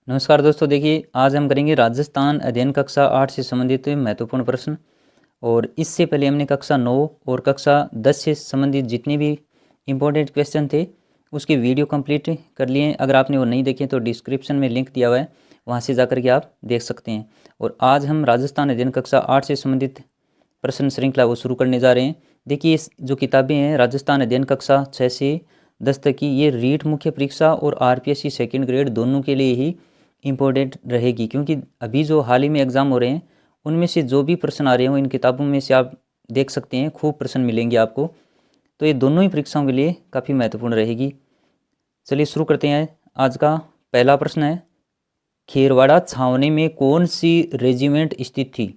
नमस्कार दोस्तों, देखिए आज हम करेंगे राजस्थान अध्ययन कक्षा 8 से संबंधित महत्वपूर्ण प्रश्न। और इससे पहले हमने कक्षा 9 और कक्षा 10 से संबंधित जितने भी इम्पोर्टेंट क्वेश्चन थे उसके वीडियो कंप्लीट कर लिए हैं। अगर आपने वो नहीं देखे तो डिस्क्रिप्शन में लिंक दिया हुआ है, वहाँ से जाकर के आप देख सकते हैं। और आज हम राजस्थान अध्ययन कक्षा 8 से संबंधित प्रश्न श्रृंखला वो शुरू करने जा रहे हैं। देखिए इस जो किताबें हैं राजस्थान अध्ययन कक्षा 6 से 10 तक की, ये रीट मुख्य परीक्षा और आरपीएससी सेकंड ग्रेड दोनों के लिए ही इम्पोर्टेंट रहेगी, क्योंकि अभी जो हाल ही में एग्ज़ाम हो रहे हैं उनमें से जो भी प्रश्न आ रहे हैं इन किताबों में से आप देख सकते हैं, खूब प्रश्न मिलेंगे आपको। तो ये दोनों ही परीक्षाओं के लिए काफ़ी महत्वपूर्ण रहेगी। चलिए शुरू करते हैं। आज का पहला प्रश्न है, खेरवाड़ा छावनी में कौन सी रेजिमेंट स्थित थी?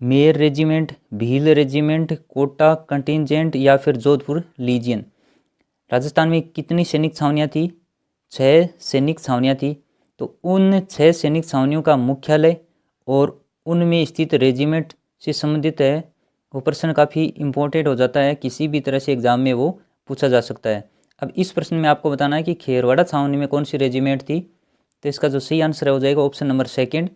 Mer regiment, Bhil regiment, Kota contingent या फिर जोधपुर लीजियन। राजस्थान में कितनी सैनिक छावनियाँ थी? 6 सैनिक छावनियाँ थी। तो उन 6 सैनिक छावनियों का मुख्यालय और उनमें स्थित रेजिमेंट से संबंधित है वो प्रश्न काफ़ी इम्पोर्टेंट हो जाता है, किसी भी तरह से एग्जाम में वो पूछा जा सकता है। अब इस प्रश्न में आपको बताना है कि खेरवाड़ा छावनी में कौन सी रेजिमेंट थी। तो इसका जो सही आंसर हो जाएगा ऑप्शन नंबर सेकंड,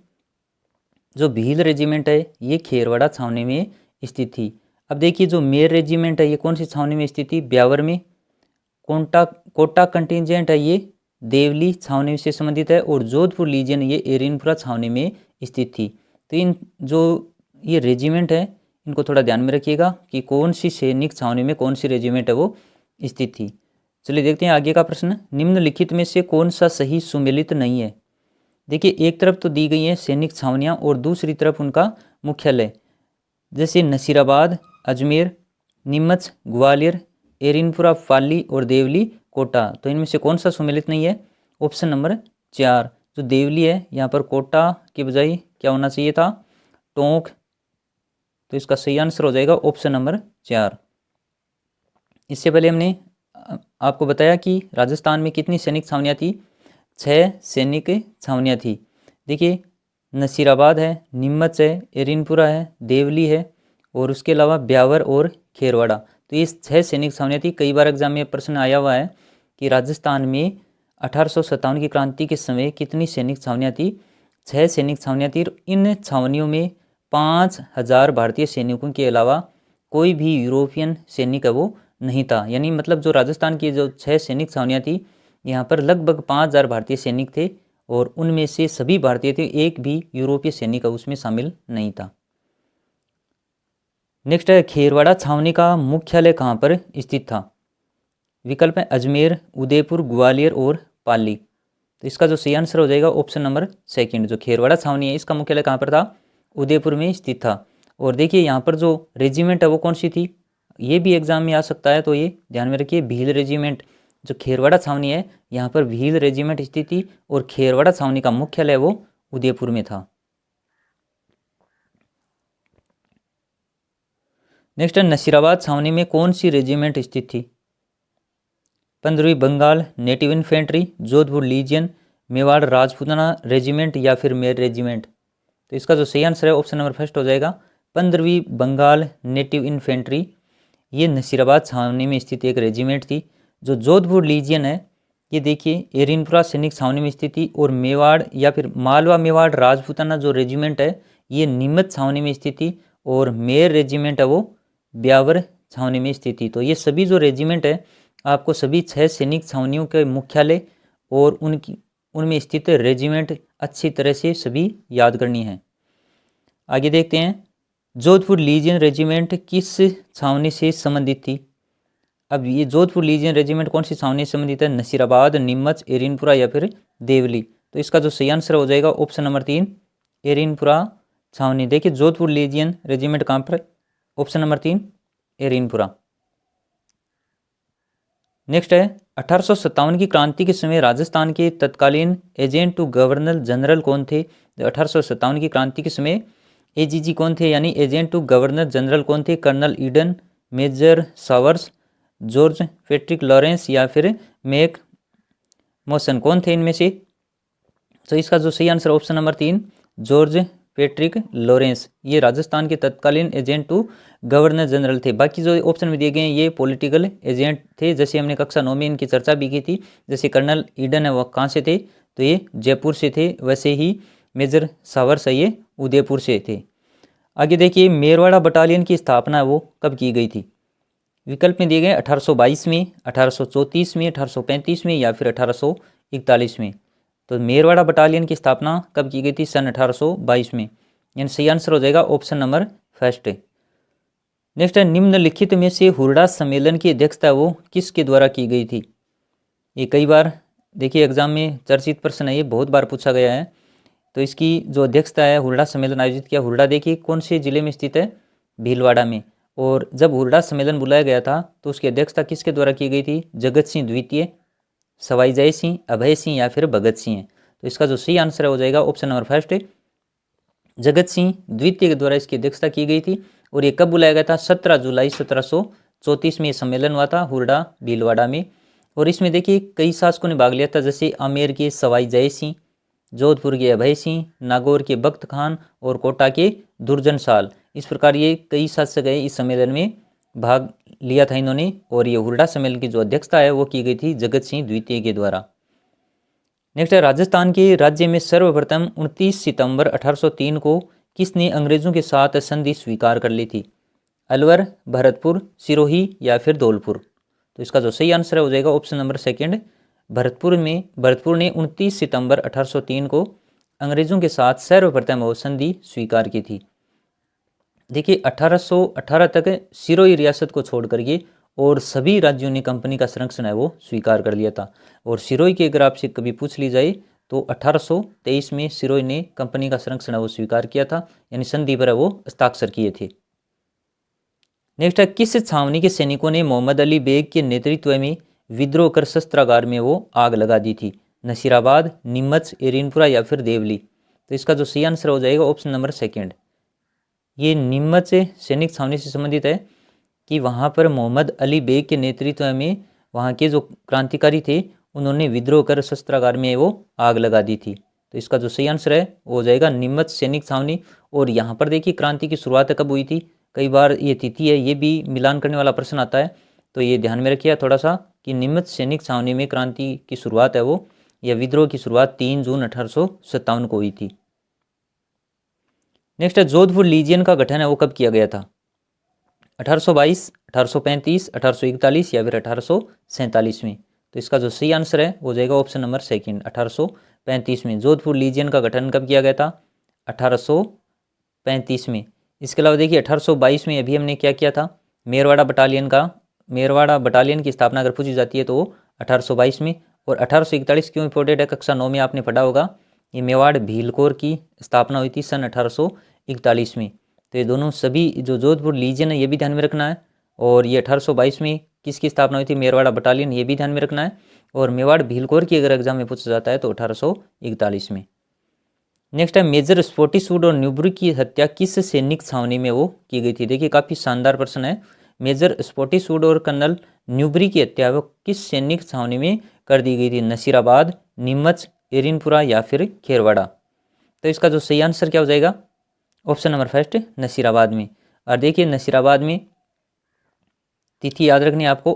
जो भील रेजिमेंट है ये खेरवाड़ा छावनी में स्थित थी। अब देखिए जो मेयर रेजिमेंट है ये कौन सी छावनी में स्थित थी? ब्यावर में। कोटा कंटिजेंट है ये देवली छावनी से संबंधित है। और जोधपुर लीजियन ये एरिनपुरा छावनी में स्थित थी। तो इन जो ये रेजिमेंट है इनको थोड़ा ध्यान में रखिएगा कि कौन सी सैनिक छावनी में कौन सी रेजिमेंट है वो स्थित थी। चलिए देखते हैं आगे का प्रश्न, निम्नलिखित में से कौन सा सही सुमेलित नहीं है? देखिए एक तरफ तो दी गई है सैनिक छावनियाँ और दूसरी तरफ उनका मुख्यालय, जैसे नसीराबाद, अजमेर, नीमच, ग्वालियर, एरिनपुरा, पाली और देवली, कोटा। तो इनमें से कौन सा सुमेलित नहीं है? ऑप्शन नंबर 4 जो देवली है, यहाँ पर कोटा के बजाय क्या होना चाहिए था? टोंक। तो इसका सही आंसर हो जाएगा ऑप्शन नंबर 4। इससे पहले हमने आपको बताया कि राजस्थान में कितनी सैनिक छावनियाँ थी? 6 सैनिक छावनियाँ थी। देखिए नसीराबाद है, नीमच है, एरिनपुरा है, देवली है और उसके अलावा ब्यावर और खेरवाड़ा। तो ये 6 सैनिक छावनियाँ थी। कई बार एग्जाम में प्रश्न आया हुआ है कि राजस्थान में 1857 की क्रांति के समय कितनी सैनिक छावनियाँ थी? 6 सैनिक छावनियाँ थी। इन छावनियों में 5000 भारतीय सैनिकों के अलावा कोई भी यूरोपियन सैनिक है वो नहीं था। यानी मतलब जो राजस्थान की जो 6 सैनिक छावनियाँ थी यहाँ पर लगभग 5000 भारतीय सैनिक थे और उनमें से सभी भारतीय थे, एक भी यूरोपीय सैनिक उसमें शामिल नहीं था। नेक्स्ट है, खेरवाड़ा छावनी का मुख्यालय कहाँ पर स्थित था? विकल्प है अजमेर, उदयपुर, ग्वालियर और पाली। तो इसका जो सही आंसर हो जाएगा ऑप्शन नंबर सेकंड, जो खेरवाड़ा छावनी है इसका मुख्यालय कहाँ पर था? उदयपुर में स्थित था। और देखिए यहाँ पर जो रेजिमेंट है वो कौन सी थी, ये भी एग्जाम में आ सकता है, तो ये ध्यान में रखिए, भील रेजिमेंट। जो खेरवाड़ा छावनी है यहाँ पर भील रेजिमेंट स्थित थी और खेरवाड़ा छावनी का मुख्यालय वो उदयपुर में था। नेक्स्ट है, नसीराबाद छावनी में कौन सी रेजिमेंट स्थित थी? 15वीं Bengal native infantry, Jodhpur legion, Mewar Rajputana regiment या फिर मेयर रेजिमेंट। तो इसका जो सही आंसर है ऑप्शन नंबर फर्स्ट हो जाएगा, 15वीं बंगाल नेटिव इन्फेंट्री। ये नसीराबाद छावनी में स्थित एक रेजिमेंट थी। जो जोधपुर लीजियन है ये देखिए एरिनपुरा सैनिक छावनी में स्थित थी। और मेवाड़ या फिर मालवा मेवाड़ राजपूताना जो रेजिमेंट है ये नीमच छावनी में स्थित थी। और मेयर रेजिमेंट है वो ब्यावर छावनी में स्थित थी। तो ये सभी जो रेजिमेंट है आपको सभी 6 सैनिक छावनियों के मुख्यालय और उनमें स्थित रेजिमेंट अच्छी तरह से सभी याद करनी है। आगे देखते हैं, जोधपुर लीजियन रेजिमेंट किस छावनी से संबंधित थी? अब ये जोधपुर लीजियन रेजिमेंट कौन सी छावनी से संबंधित है? नसीराबाद, नीमच, एरिनपुरा या फिर देवली। तो इसका जो सही आंसर हो जाएगा ऑप्शन नंबर 3 एरिनपुरा छावनी। देखिए जोधपुर लीजियन रेजिमेंट कहाँ पर? Option number 3 Erinpura. नेक्स्ट है, 1857 की क्रांति के समय राजस्थान के तत्कालीन एजेंट टू गवर्नर जनरल कौन थे? 1857 की क्रांति के समय एजीजी कौन थे, यानी एजेंट टू गवर्नर जनरल कौन थे? Colonel Eden, major Sawers, George Patrick Lawrence या फिर मैक मोसन। कौन थे इनमें से? तो इसका जो सही answer option number 3 George Patrick Lawrence, ये राजस्थान के तत्कालीन एजेंट टू गवर्नर जनरल थे। बाकी जो ऑप्शन में दिए गए हैं ये पॉलिटिकल एजेंट थे, जैसे हमने कक्षा 9 में इनकी चर्चा भी की थी। जैसे कर्नल ईडन है वह कहाँ से थे? तो ये जयपुर से थे, वैसे ही मेजर सावरस है ये उदयपुर से थे। आगे देखिए मेरवाड़ा बटालियन की स्थापना वो कब की गई थी। विकल्प में दिए गए 1822 में, 1834 में, 1835 में या फिर 1841 में। तो मेरवाड़ा बटालियन की स्थापना कब की गई थी, सन 1822 में। यानी सही आंसर हो जाएगा ऑप्शन नंबर फर्स्ट। नेक्स्ट है निम्नलिखित में से हुरडा सम्मेलन की अध्यक्षता वो किसके द्वारा की गई थी। ये कई बार देखिए एग्जाम में चर्चित प्रश्न है, ये बहुत बार पूछा गया है। तो इसकी जो अध्यक्षता है, हुरडा सम्मेलन आयोजित किया। हुरडा देखिए कौन से जिले में स्थित है, भीलवाड़ा में। और जब हुरडा सम्मेलन बुलाया गया था तो उसकी अध्यक्षता किसके द्वारा की गई थी, जगत सिंह द्वितीय, सवाई जय सिंह, अभय सिंह या फिर भगत सिंह। तो इसका जो सही आंसर हो जाएगा option number first, Jagat Singh द्वितीय के द्वारा इसकी अध्यक्षता की गई थी। और ये कब बुलाया गया था, 17 जुलाई 1734 में सम्मेलन हुआ था हुरडा भीलवाड़ा में। और इसमें देखिए कई शासकों ने भाग लिया था, जैसे आमेर के सवाई जय सिंह, जोधपुर के अभय सिंह, नागौर के बख्त खान और कोटा के दुर्जन साल। इस प्रकार ये कई शासक है इस सम्मेलन में भाग लिया था इन्होंने। और ये हुरडा सम्मेलन की जो अध्यक्षता है वो की गई थी जगत सिंह द्वितीय के द्वारा। नेक्स्ट है राजस्थान के राज्य में सर्वप्रथम 29 सितंबर 1803 को किसने अंग्रेजों के साथ संधि स्वीकार कर ली थी, अलवर, भरतपुर, सिरोही या फिर धौलपुर। तो इसका जो सही आंसर हो जाएगा ऑप्शन नंबर सेकंड, भरतपुर ने 29 सितंबर 1803 को अंग्रेजों के साथ सर्वप्रथम वो संधि स्वीकार की थी। देखिए 1818 तक सिरोही रियासत को छोड़ करके और सभी राज्यों ने कंपनी का संरक्षण है वो स्वीकार कर लिया था। और सिरोही की अगर आपसे कभी पूछ ली जाए तो 1823 में सिरोही ने कंपनी का संरक्षण है वो स्वीकार किया था, यानी संधि पर वो हस्ताक्षर किए थे। नेक्स्ट है किस छावनी के सैनिकों ने मोहम्मद अली बेग के नेतृत्व में विद्रोह कर शस्त्रागार में वो आग लगा दी थी, नसीराबाद, नीमच, एरिनपुरा या फिर देवली। तो इसका जो सही आंसर हो जाएगा ऑप्शन नंबर सेकंड, ये नीमच सैनिक छावनी से संबंधित है कि वहाँ पर मोहम्मद अली बेग के नेतृत्व में वहाँ के जो क्रांतिकारी थे उन्होंने विद्रोह कर शस्त्रागार में वो आग लगा दी थी। तो इसका जो सही आंसर है वो हो जाएगा नीमच सैनिक छावनी। और यहाँ पर देखिए क्रांति की शुरुआत कब हुई थी, कई बार ये तिथि है, ये भी मिलान करने वाला प्रश्न आता है, तो ये ध्यान में रखिए थोड़ा सा कि नीमच सैनिक छावनी में क्रांति की शुरुआत है वो, या विद्रोह की शुरुआत 3 जून 1857 को हुई थी। नेक्स्ट है जोधपुर लीजियन का गठन है वो कब किया गया था, 1822, 1835, 1841 या फिर 1847 में। तो इसका जो सही आंसर है वो हो जाएगा ऑप्शन नंबर सेकंड, 1835 में जोधपुर लीजियन का गठन कब किया गया था, 1835 में। इसके अलावा देखिए 1822 में अभी हमने क्या किया था, मेरवाड़ा बटालियन की स्थापना अगर पूछी जाती है तो 1822 में। और 1841 क्यों इंपॉर्टेंट है, कक्षा 9 में आपने पढ़ा होगा, ये मेवाड़ भीलकोर की स्थापना हुई थी सन 1841 में। तो ये दोनों सभी जो जोधपुर लीजियन है ये भी ध्यान में रखना है। और ये 1822 में किसकी स्थापना हुई थी, मेरवाड़ा बटालियन, ये भी ध्यान में रखना है। और मेवाड़ भीलकोर की अगर एग्जाम में पूछा जाता है तो 1841 में। नेक्स्ट है मेजर स्पोर्टिसवुड और न्यूबरी की हत्या किस सैनिक छावनी में वो की गई थी। देखिए काफ़ी शानदार प्रश्न है, मेजर स्पोर्टिसवुड और कर्नल न्यूबरी की हत्या वो किस सैनिक छावनी में कर दी गई थी, नसीराबाद, नीमच, एरिनपुरा या फिर खेरवाड़ा। तो इसका जो सही आंसर क्या हो जाएगा, ऑप्शन नंबर फर्स्ट, नसीराबाद में। और देखिए नसीराबाद में तिथि याद रखनी है आपको,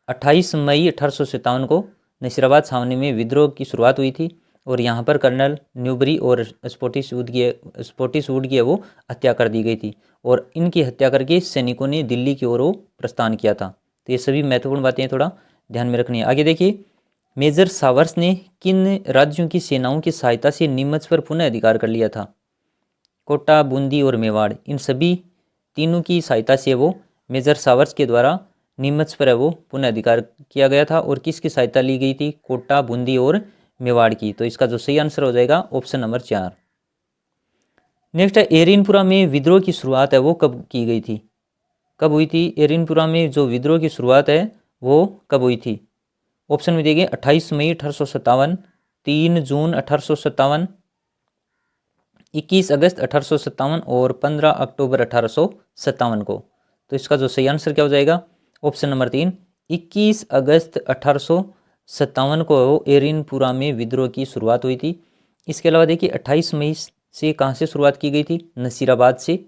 28 मई 1857 को नसीराबाद छावनी में विद्रोह की शुरुआत हुई थी। और यहाँ पर कर्नल न्यूबरी और स्पोर्टिसवुड की वो हत्या कर दी गई थी। और इनकी हत्या करके सैनिकों ने दिल्ली की ओर वो प्रस्थान किया था। तो ये सभी महत्वपूर्ण बातें थोड़ा ध्यान में रखनी है। आगे देखिए मेजर सावर्स ने किन राज्यों की सेनाओं की सहायता से नीमच पर पुनः अधिकार कर लिया था, कोटा, बूंदी और मेवाड़। इन सभी तीनों की सहायता से वो मेजर सावर्स के द्वारा नीमच पर वो पुनः अधिकार किया गया था। और किसकी सहायता ली गई थी, कोटा, बूंदी और मेवाड़ की। तो इसका जो सही आंसर हो जाएगा ऑप्शन नंबर 4। नेक्स्ट है एरिनपुरा में विद्रोह की शुरुआत है वो कब की गई थी, कब हुई थी, एरिनपुरा में जो विद्रोह की शुरुआत है वो कब हुई थी। ऑप्शन में दिए गए 28 मई 1857, 3 जून 1857, 21 अगस्त 1857 और 15 अक्टूबर 1857 को। तो इसका जो सही आंसर क्या हो जाएगा, ऑप्शन नंबर 3, 21 अगस्त 1857 को एरिनपुरा में विद्रोह की शुरुआत हुई थी। इसके अलावा देखिए 28 मई से कहाँ से शुरुआत की गई थी, नसीराबाद से।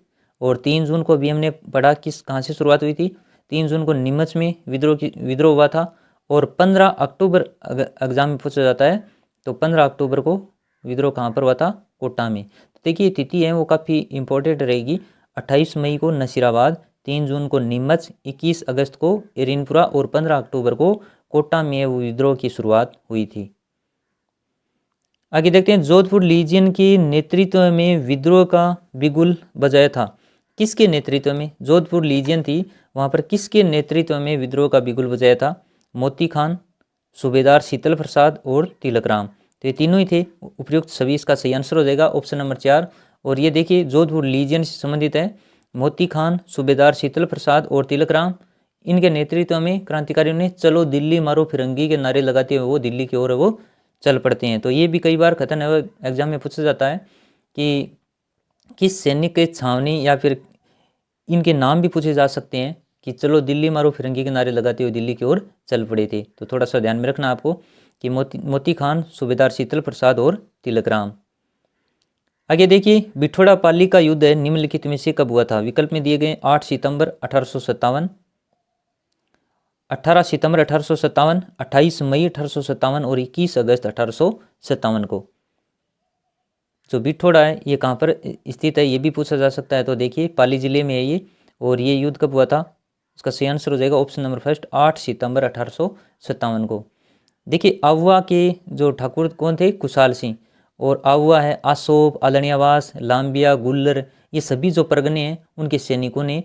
और 3 जून को भी हमने पढ़ा कहाँ से शुरुआत हुई थी, 3 जून को नीमच में विद्रोह हुआ था। और 15 अक्टूबर एग्जाम में पूछा जाता है, तो 15 अक्टूबर को विद्रोह कहाँ पर हुआ था? कोटा में। तो देखिए तिथि है वो काफ़ी इंपॉर्टेंट रहेगी। 28 मई को नसीराबाद, 3 जून को नीमच, 21 अगस्त को एरिनपुरा और 15 अक्टूबर को कोटा में वो विद्रोह की शुरुआत हुई थी। आगे देखते हैं, जोधपुर लीजियन के नेतृत्व में विद्रोह का बिगुल बजाया था। किसके नेतृत्व में? जोधपुर लीजियन थी, वहाँ पर किसके नेतृत्व में विद्रोह का बिगुल बजाया था? मोती खान, सूबेदार शीतल प्रसाद और तिलक राम। तो ये तीनों ही थे। उपयुक्त सभी इसका सही आंसर हो जाएगा ऑप्शन नंबर 4। और ये देखिए जोधपुर लीजियन से संबंधित है। मोती खान, सूबेदार शीतल प्रसाद और तिलक राम, इनके नेतृत्व में क्रांतिकारियों ने चलो दिल्ली मारो फिरंगी के नारे लगाते हुए वो दिल्ली की ओर वो चल पड़ते हैं। तो ये भी कई बार खतन एग्जाम में पूछा जाता है कि किस सैनिक के छावनी या फिर इनके नाम भी पूछे जा सकते हैं कि चलो दिल्ली मारो फिरंगी के नारे लगाते हुए दिल्ली की ओर चल पड़े थे। तो थोड़ा सा ध्यान में रखना आपको कि मोती खान, सूबेदार शीतल प्रसाद और तिलक राम। आगे देखिए, बिठोड़ा पाली का युद्ध है निम्नलिखित में से कब हुआ था? विकल्प में दिए गए 8 सितंबर 1857, 18 सितंबर 1857, 28 मई 1857 और 21 अगस्त 1857 को। जो बिठोड़ा है ये कहाँ पर स्थित है ये भी पूछा जा सकता है। तो देखिए पाली जिले में है ये, और ये युद्ध कब हुआ था? इसका सही आंसर हो जाएगा ऑप्शन नंबर फर्स्ट, 8 सितंबर 1857 को। देखिए आहुआ के जो ठाकुर कौन थे? कुशाल सिंह। और आहुआ है आसोप, आलनियावास, लांबिया, गुल्लर, ये सभी जो परगने हैं उनके सैनिकों ने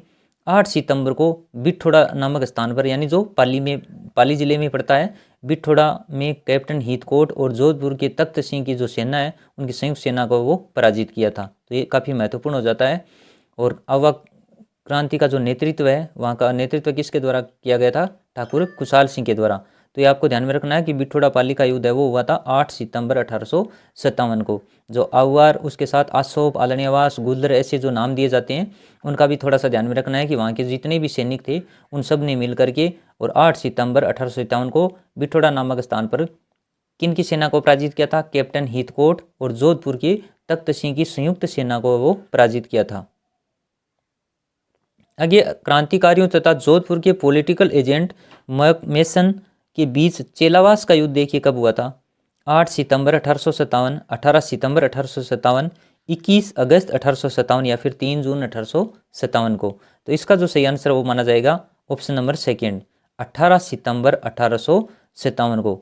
8 सितंबर को बिठोड़ा नामक स्थान पर, यानी जो पाली जिले में पड़ता है, बिठोड़ा में कैप्टन हीथकोट और जोधपुर के तख्त सिंह की जो सेना है उनकी संयुक्त सेना को वो पराजित किया था। तो ये काफ़ी महत्वपूर्ण हो जाता है। और आहुआ क्रांति का जो नेतृत्व है वहाँ का नेतृत्व किसके द्वारा किया गया था? ठाकुर कुशाल सिंह के द्वारा। तो ये आपको ध्यान में रखना है कि बिठोड़ा पाली का युद्ध है वो हुआ था 8 सितंबर 1857 को। जो आउवार, उसके साथ आसोप, आलनियावास, गुल्लर, ऐसे जो नाम दिए जाते हैं उनका भी थोड़ा सा ध्यान में रखना है कि वहाँ के जितने भी सैनिक थे उन सब ने मिल करके और 8 सितंबर 1857 को बिठोड़ा नामक स्थान पर किन की सेना को पराजित किया था? कैप्टन हीथकोट और जोधपुर के तख्त सिंह की संयुक्त सेना को वो पराजित किया था। आगे, क्रांतिकारियों तथा जोधपुर के पॉलिटिकल एजेंट मैसन के बीच चेलावास का युद्ध देखिए कब हुआ था? 8 सितंबर 1857, 18 सितंबर 1857, 21 अगस्त 1857 या फिर 3 जून 1857 को। तो इसका जो सही आंसर वो माना जाएगा ऑप्शन नंबर सेकेंड, 18 सितंबर 1857 को।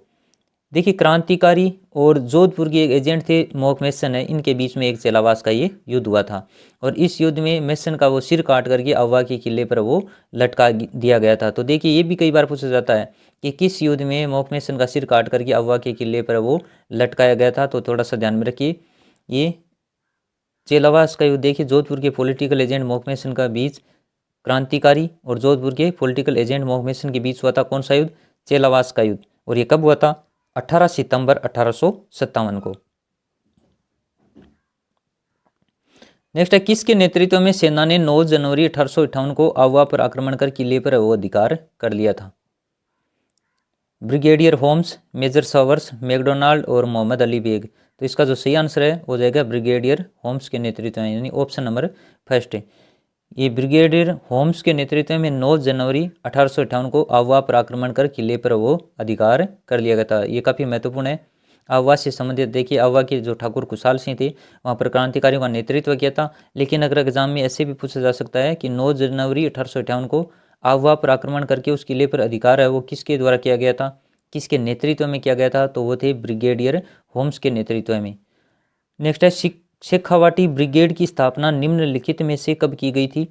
देखिए क्रांतिकारी और जोधपुर के एक एजेंट थे मॉक मैसन है, इनके बीच में एक चेलावास का ये युद्ध हुआ था। और इस युद्ध में मैसन का वो सिर काट करके आहुआ के किले पर वो लटका दिया गया था। तो देखिए ये भी कई बार पूछा जाता है कि किस युद्ध में मॉक मैसन का सिर काट करके आहुआ के किले पर वो लटकाया गया था। तो थोड़ा सा ध्यान में रखिए, ये चेलावास का युद्ध देखिए जोधपुर के पॉलिटिकल एजेंट मॉक मैसन का बीच, क्रांतिकारी और जोधपुर के पॉलिटिकल एजेंट मॉक मैसन के बीच हुआ था कौन सा युद्ध? चेलावास का युद्ध। और ये कब हुआ था? 18 सितंबर 1857 को। नेक्स्ट है, किसके नेतृत्व में सेना ने 9 जनवरी 1858 को आहुआ पर आक्रमण कर किले पर वो अधिकार कर लिया था? Brigadier Holmes, major Sawers, McDonald और मोहम्मद अली बेग। तो इसका जो सही आंसर है हो जाएगा ब्रिगेडियर होम्स के नेतृत्व में, यानी ऑप्शन नंबर फर्स्ट है। ये ब्रिगेडियर होम्स के नेतृत्व में 9 जनवरी 1858 को आहुआ पर आक्रमण कर किले पर वो अधिकार कर लिया गया था। ये काफ़ी महत्वपूर्ण है। आहुआ से संबंधित देखिए, आहुआ के जो ठाकुर कुशाल सिंह थे वहाँ पर क्रांतिकारियों का नेतृत्व किया था। लेकिन अगर एग्जाम में ऐसे भी पूछा जा सकता है कि 9 जनवरी 1858 को आहुआ पर आक्रमण करके उस किले पर अधिकार है वो किसके द्वारा किया गया था, किसके नेतृत्व में किया गया था? तो वो थे ब्रिगेडियर होम्स के नेतृत्व में। नेक्स्ट है, शेखावाटी ब्रिगेड की स्थापना निम्नलिखित में से कब की गई थी?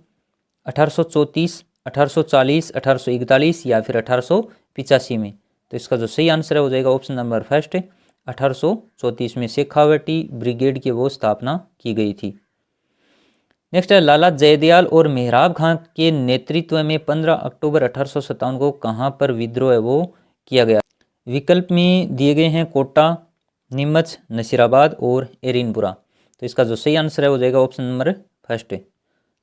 1834, 1840, 1841 या फिर 1885 में। तो इसका जो सही आंसर है हो जाएगा ऑप्शन नंबर फर्स्ट, 1834 में शेखावाटी ब्रिगेड की वो स्थापना की गई थी। नेक्स्ट है, लाला जयदयाल और मेहराब खां के नेतृत्व में 15 अक्टूबर 1857 को कहाँ पर विद्रोह है वो किया गया? विकल्प में दिए गए हैं कोटा, नीमच, नसीराबाद और एरिनपुरा। तो इसका जो सही आंसर है हो जाएगा ऑप्शन नंबर फर्स्ट।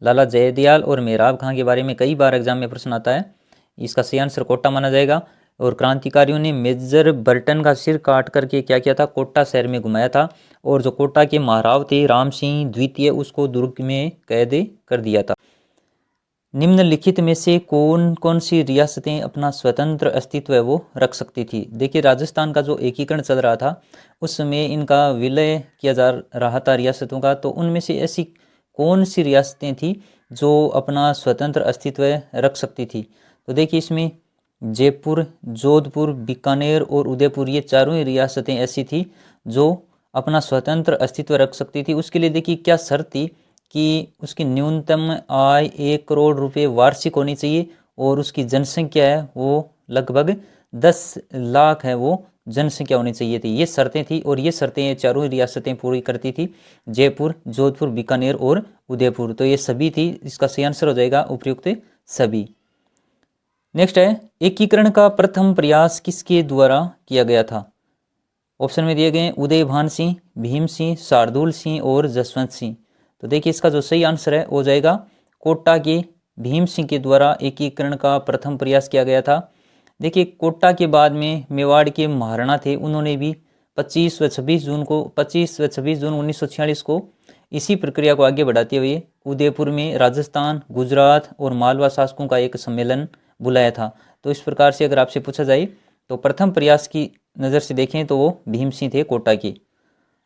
लाला जयदयाल और मेहराब खां के बारे में कई बार एग्जाम में प्रश्न आता है। इसका सही आंसर कोटा माना जाएगा। और क्रांतिकारियों ने मेजर बर्टन का सिर काट करके क्या किया था? कोटा शहर में घुमाया था। और जो कोटा के महाराव थे राम सिंह द्वितीय, उसको दुर्ग में कैद कर दिया था। निम्नलिखित में से कौन कौन सी रियासतें अपना स्वतंत्र अस्तित्व है वो रख सकती थी। देखिए राजस्थान का जो एकीकरण चल रहा था उस समय इनका विलय किया जा रहा था रियासतों का, तो उनमें से ऐसी कौन सी रियासतें थी जो अपना स्वतंत्र अस्तित्व रख सकती थी। तो देखिए इसमें जयपुर, जोधपुर, बीकानेर और उदयपुर ये चारों ही रियासतें ऐसी थी जो अपना स्वतंत्र अस्तित्व रख सकती थी। उसके लिए देखिए क्या शर्त थी कि उसकी न्यूनतम आय 1 करोड़ रुपए वार्षिक होनी चाहिए और उसकी जनसंख्या है वो लगभग 10 लाख है वो जनसंख्या होनी चाहिए थी। ये शर्तें थी और ये शर्तें ये चारों ही रियासतें पूरी करती थी, जयपुर, जोधपुर, बीकानेर और उदयपुर। तो ये सभी थी, इसका सही आंसर हो जाएगा उपयुक्त सभी। नेक्स्ट है एकीकरण का प्रथम प्रयास किसके द्वारा किया गया था। ऑप्शन में दिए गए उदयभान सिंह, भीम सिंह, शार्दुल सिंह और जसवंत सिंह। तो देखिए इसका जो सही आंसर है वो जाएगा कोटा के भीम सिंह के द्वारा एकीकरण का प्रथम प्रयास किया गया था। देखिए कोटा के बाद में मेवाड़ के महाराणा थे, उन्होंने भी 25 व 26 जून 1946 को इसी प्रक्रिया को आगे बढ़ाते हुए उदयपुर में राजस्थान, गुजरात और मालवा शासकों का एक सम्मेलन बुलाया था। तो इस प्रकार से अगर आपसे पूछा जाए तो प्रथम प्रयास की नज़र से देखें तो वो भीम सिंह थे कोटा के।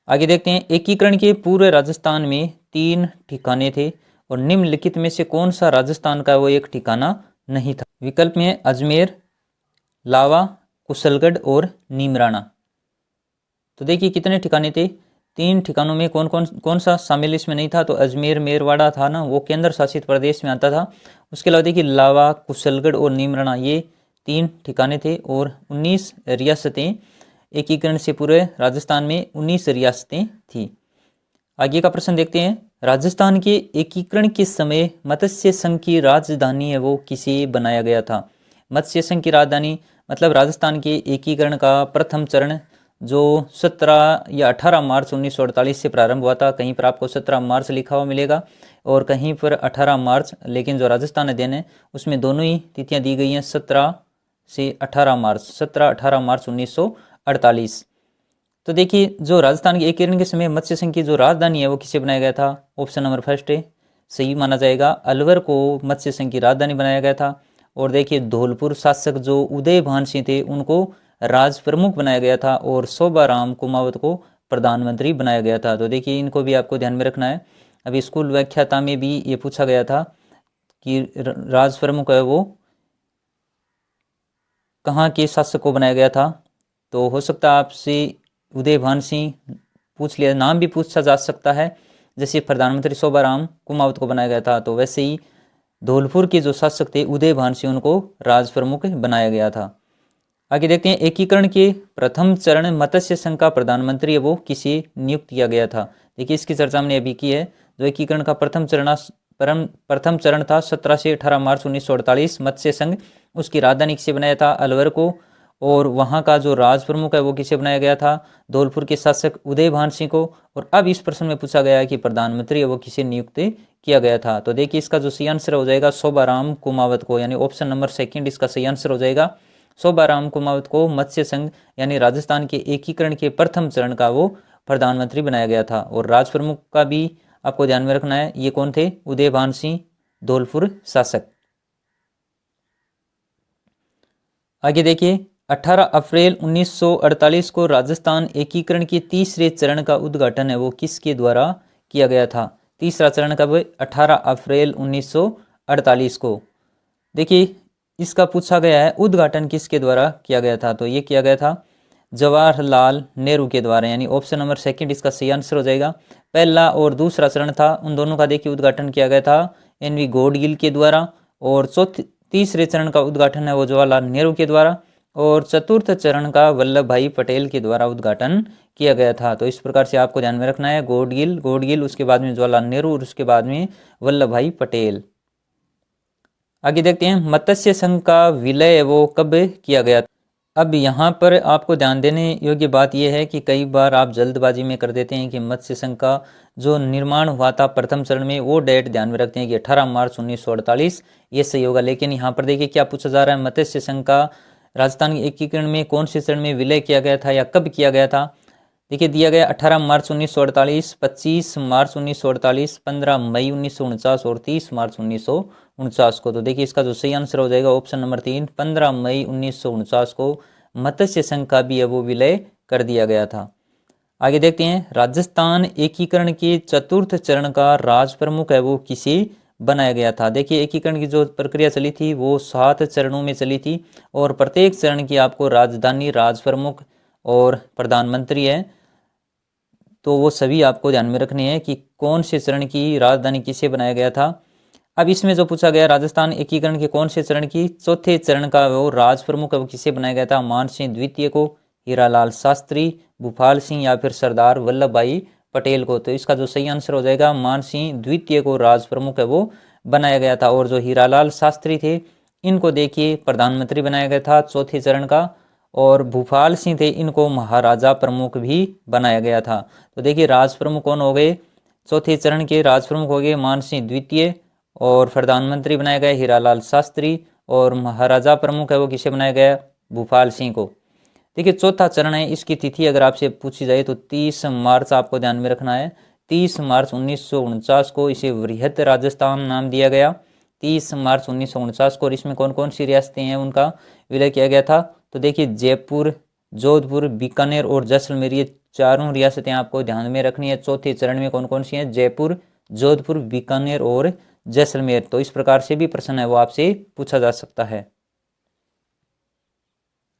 आगे देखते हैं एकीकरण के पूरे राजस्थान में 3 ठिकाने थे और निम्नलिखित में से कौन सा राजस्थान का वो एक ठिकाना नहीं था। विकल्प में अजमेर, लावा, कुशलगढ़ और नीमराना। तो देखिए कितने ठिकाने थे, 3 ठिकानों में कौन सा शामिल इसमें नहीं था। तो अजमेर मेरवाड़ा था ना, वो केंद्र शासित प्रदेश में आता था। उसके अलावा देखिए लावा, कुशलगढ़ और नीमराना ये 3 ठिकाने थे और 19 रियासतें, एकीकरण से पूरे राजस्थान में 19 रियासतें थी। आगे का प्रश्न देखते हैं राजस्थान के एकीकरण के समय मत्स्य संघ की राजधानी है वो किसे बनाया गया था। मत्स्य संघ की राजधानी मतलब राजस्थान के एकीकरण का प्रथम चरण जो 17 या 18 मार्च 1948 से प्रारंभ हुआ था। कहीं पर आपको 17 मार्च लिखा हुआ मिलेगा और कहीं पर 18 मार्च, लेकिन जो राजस्थान अध्ययन है उसमें दोनों ही तिथियां दी गई हैं, 17 से 18 मार्च, 17-18 मार्च 1948। तो देखिए जो राजस्थान के एकीकरण के समय मत्स्य संघ की जो राजधानी है वो किसे बनाया गया था। ऑप्शन नंबर फर्स्ट है सही माना जाएगा, अलवर को मत्स्य संघ की राजधानी बनाया गया था। और देखिए धौलपुर शासक जो उदयभान सिंह थे उनको राज प्रमुख बनाया गया था और शोभाराम कुमावत को प्रधानमंत्री बनाया गया था। तो देखिए इनको भी आपको ध्यान में रखना है। अभी स्कूल व्याख्याता में भी ये पूछा गया था कि राज प्रमुख है वो कहाँ के शासक को बनाया गया था। तो हो सकता है आपसे उदयभान सिंह पूछ लिया, नाम भी पूछा जा सकता है, जैसे प्रधानमंत्री शोभाराम कुमावत को बनाया गया था, तो वैसे ही धौलपुर के जो शासक थे उदयभान सिंह उनको राज प्रमुख बनाया गया था। आगे देखते हैं एकीकरण के प्रथम चरण मत्स्य संघ का प्रधानमंत्री है वो किसे नियुक्त किया गया था। देखिए इसकी चर्चा हमने अभी की है। जो एकीकरण का प्रथम चरण था 17 से 18 मार्च 1948, मत्स्य संघ उसकी राजधानी किसे बनाया था, अलवर को। और वहाँ का जो राज प्रमुख है वो किसे बनाया गया था, धौलपुर के शासक उदयभान सिंह को। और अब इस प्रश्न में पूछा गया है कि प्रधानमंत्री है वो किसे नियुक्त किया गया था। तो देखिए इसका जो सही आंसर हो जाएगा शोभाराम कुमावत को, यानी ऑप्शन नंबर सेकंड इसका सही आंसर हो जाएगा। शोभाराम कुमावत को मत्स्य संघ यानी राजस्थान के एकीकरण के प्रथम चरण का वो प्रधानमंत्री बनाया गया था। और राज प्रमुख का भी आपको ध्यान में रखना है, ये कौन थे, उदयभान सिंह धौलपुर शासक। आगे देखिए 18 अप्रैल 1948 को राजस्थान एकीकरण के तीसरे चरण का उद्घाटन है वो किसके द्वारा किया गया था। तीसरा चरण कब, 18 अप्रैल 1948 को। देखिए इसका पूछा गया है उद्घाटन किसके द्वारा किया गया था, तो ये किया गया था जवाहरलाल नेहरू के द्वारा, यानी ऑप्शन नंबर सेकंड इसका सही आंसर हो जाएगा। पहला और दूसरा चरण था उन दोनों का देखिए उद्घाटन किया गया था NV गॉडगिल के द्वारा, और तीसरे चरण का उद्घाटन है वो जवाहरलाल नेहरू के द्वारा, और चतुर्थ चरण का वल्लभ भाई पटेल के द्वारा उद्घाटन किया गया था। तो इस प्रकार से आपको ध्यान में रखना है, गॉडगिल उसके बाद में जवाहरलाल नेहरू और उसके बाद में वल्लभ भाई पटेल। आगे देखते हैं मत्स्य संघ का विलय वो कब किया गया। अब यहाँ पर आपको ध्यान देने योग्य बात यह है कि कई बार आप जल्दबाजी में कर देते हैं कि मत्स्य संघ का जो निर्माण हुआ था प्रथम चरण में वो डेट ध्यान में रखते हैं कि 18 मार्च 1948 ये सही होगा। लेकिन यहाँ पर देखिए क्या पूछा जा रहा है, मत्स्य संघ का राजस्थान के एकीकरण में कौन से चरण में विलय किया गया था या कब किया गया था। देखिए दिया गया 18 मार्च 1948, 25 मार्च 1948, 15 मई 1949 और 30 मार्च 1949 को। तो देखिए इसका जो सही आंसर हो जाएगा ऑप्शन नंबर 3, 15 मई 1949 को मत्स्य संघ का भी है वो विलय कर दिया गया था। आगे देखते हैं, राजस्थान एकीकरण के चतुर्थ चरण का राज प्रमुख है वो किसे बनाया गया था। देखिए एकीकरण की जो प्रक्रिया चली थी वो 7 चरणों में चली थी और प्रत्येक चरण की आपको राजधानी, राज प्रमुख और प्रधानमंत्री है, तो वो सभी आपको ध्यान में रखने हैं कि कौन से चरण की राजधानी किसे बनाया गया था। अब इसमें जो पूछा गया राजस्थान एकीकरण के कौन से चरण की, चौथे चरण का वो राज प्रमुख वो किसे बनाया गया था, मान सिंह द्वितीय को, हीरालाल शास्त्री, भूपाल सिंह या फिर सरदार वल्लभ भाई पटेल को। तो इसका जो सही आंसर हो जाएगा मान सिंह द्वितीय को राज प्रमुख है वो बनाया गया था। और जो हीरालाल शास्त्री थे इनको देखिए प्रधानमंत्री बनाया गया था चौथे चरण का, और भूपाल सिंह थे इनको महाराजा प्रमुख भी बनाया गया था। तो देखिए राज प्रमुख कौन हो गए, चौथे चरण के राज प्रमुख हो गए मान सिंह द्वितीय, और प्रधानमंत्री बनाया गया हीरालाल शास्त्री, और महाराजा प्रमुख है वो किसे बनाया गया, भूपाल सिंह को। देखिए चौथा चरण है, इसकी तिथि अगर आपसे पूछी जाए तो 30 मार्च आपको ध्यान में रखना है। 30 मार्च 1949 को इसे वृहत राजस्थान नाम दिया गया, 30 मार्च 1949 को। और इसमें कौन कौन सी रियासतें हैं उनका विलय किया गया था, तो देखिए जयपुर, जोधपुर, बीकानेर और जैसलमेर, ये चारों रियासतें आपको ध्यान में रखनी है। चौथे चरण में कौन कौन सी हैं, जयपुर, जोधपुर, बीकानेर और जैसलमेर। तो इस प्रकार से भी प्रश्न है वो आपसे पूछा जा सकता है।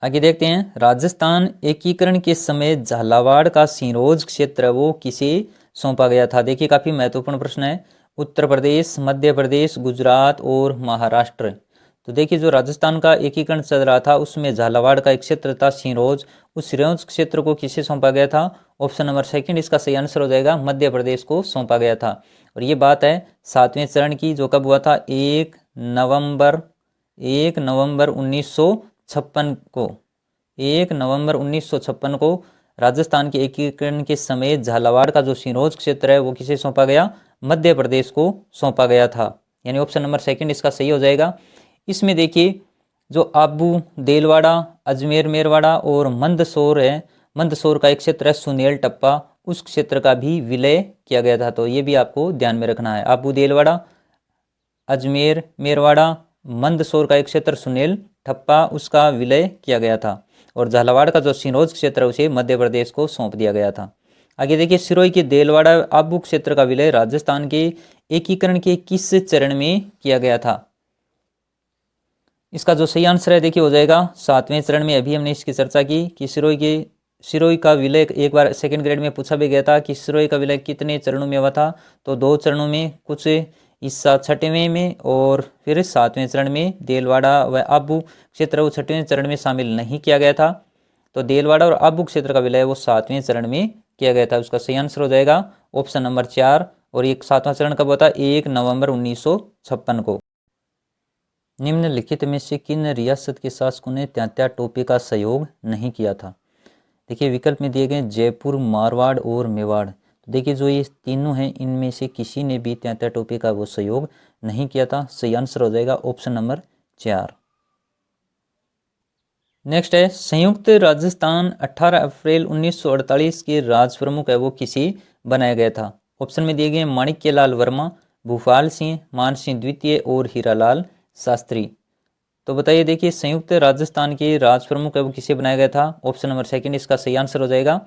आगे देखते हैं, राजस्थान एकीकरण के समय झालावाड़ का सिरोंज क्षेत्र वो किसे सौंपा गया था। देखिए काफी महत्वपूर्ण प्रश्न है। उत्तर प्रदेश, मध्य प्रदेश, गुजरात और महाराष्ट्र। तो देखिए जो राजस्थान का एकीकरण चल रहा था उसमें झालावाड़ का एक क्षेत्र था सिरोंज, उस सिरोंज क्षेत्र को किसे सौंपा गया था, ऑप्शन नंबर सेकंड इसका सही आंसर हो जाएगा, मध्य प्रदेश को सौंपा गया था। और ये बात है 7वें चरण की, जो कब हुआ था, 1 नवंबर 1956 को, 1 नवंबर 1956 को राजस्थान के एकीकरण के समय झालावाड़ का जो सिरोंज क्षेत्र है वो किसे सौंपा गया, मध्य प्रदेश को सौंपा गया था। यानी ऑप्शन नंबर सेकंड इसका सही हो जाएगा। इसमें देखिए जो आबू, देलवाड़ा, अजमेर मेरवाड़ा और मंदसौर है, मंदसौर का एक क्षेत्र है सुनेल टप्पा, उस क्षेत्र का भी विलय किया गया था। तो ये भी आपको ध्यान में रखना है। आबू, देलवाड़ा, अजमेर मेरवाड़ा, मंदसौर का एक क्षेत्र सुनेल ठप्पा, उसका विलय किया गया था। और झालावाड़ का जो सिरोंज क्षेत्र है उसे मध्य प्रदेश को सौंप दिया गया था। आगे देखिए, सिरोही के देलवाड़ा आबू क्षेत्र का विलय राजस्थान के एकीकरण के किस चरण में किया गया था। इसका जो सही आंसर है देखिए हो जाएगा 7वें चरण में। अभी हमने इसकी चर्चा की कि सिरोही का विलय एक बार सेकंड ग्रेड में पूछा भी गया था कि सिरोही का विलय कितने चरणों में हुआ था, तो 2 चरणों में, कुछ हिस्सा 6वें में और फिर 7वें चरण में। देलवाड़ा व आबू क्षेत्र वो 6वें चरण में शामिल नहीं किया गया था, तो देलवाड़ा और आबू क्षेत्र का विलय वो 7वें चरण में किया गया था। उसका सही आंसर हो जाएगा ऑप्शन नंबर 4। और ये 7वां चरण कब होता है, 1 नवंबर 1956 को। निम्नलिखित में से किन रियासत के शासकों ने तात्या टोपे का सहयोग नहीं किया था। देखिए विकल्प में दिए गए जयपुर, मारवाड़ और मेवाड़। तो देखिए जो ये तीनों हैं इनमें से किसी ने भी तात्या टोपे का वो सहयोग नहीं किया था। सही आंसर हो जाएगा ऑप्शन नंबर 4। नेक्स्ट है, संयुक्त राजस्थान 18 अप्रैल 1948 के राज प्रमुख है वो किसे बनाया गया था। ऑप्शन में दिए गए माणिक्यलाल वर्मा, भूपाल सिंह, मान सिंह द्वितीय और हीरालाल शास्त्री। तो बताइए देखिए संयुक्त राजस्थान के राज प्रमुख है वो किसे बनाया गया था। ऑप्शन नंबर सेकंड इसका सही आंसर हो जाएगा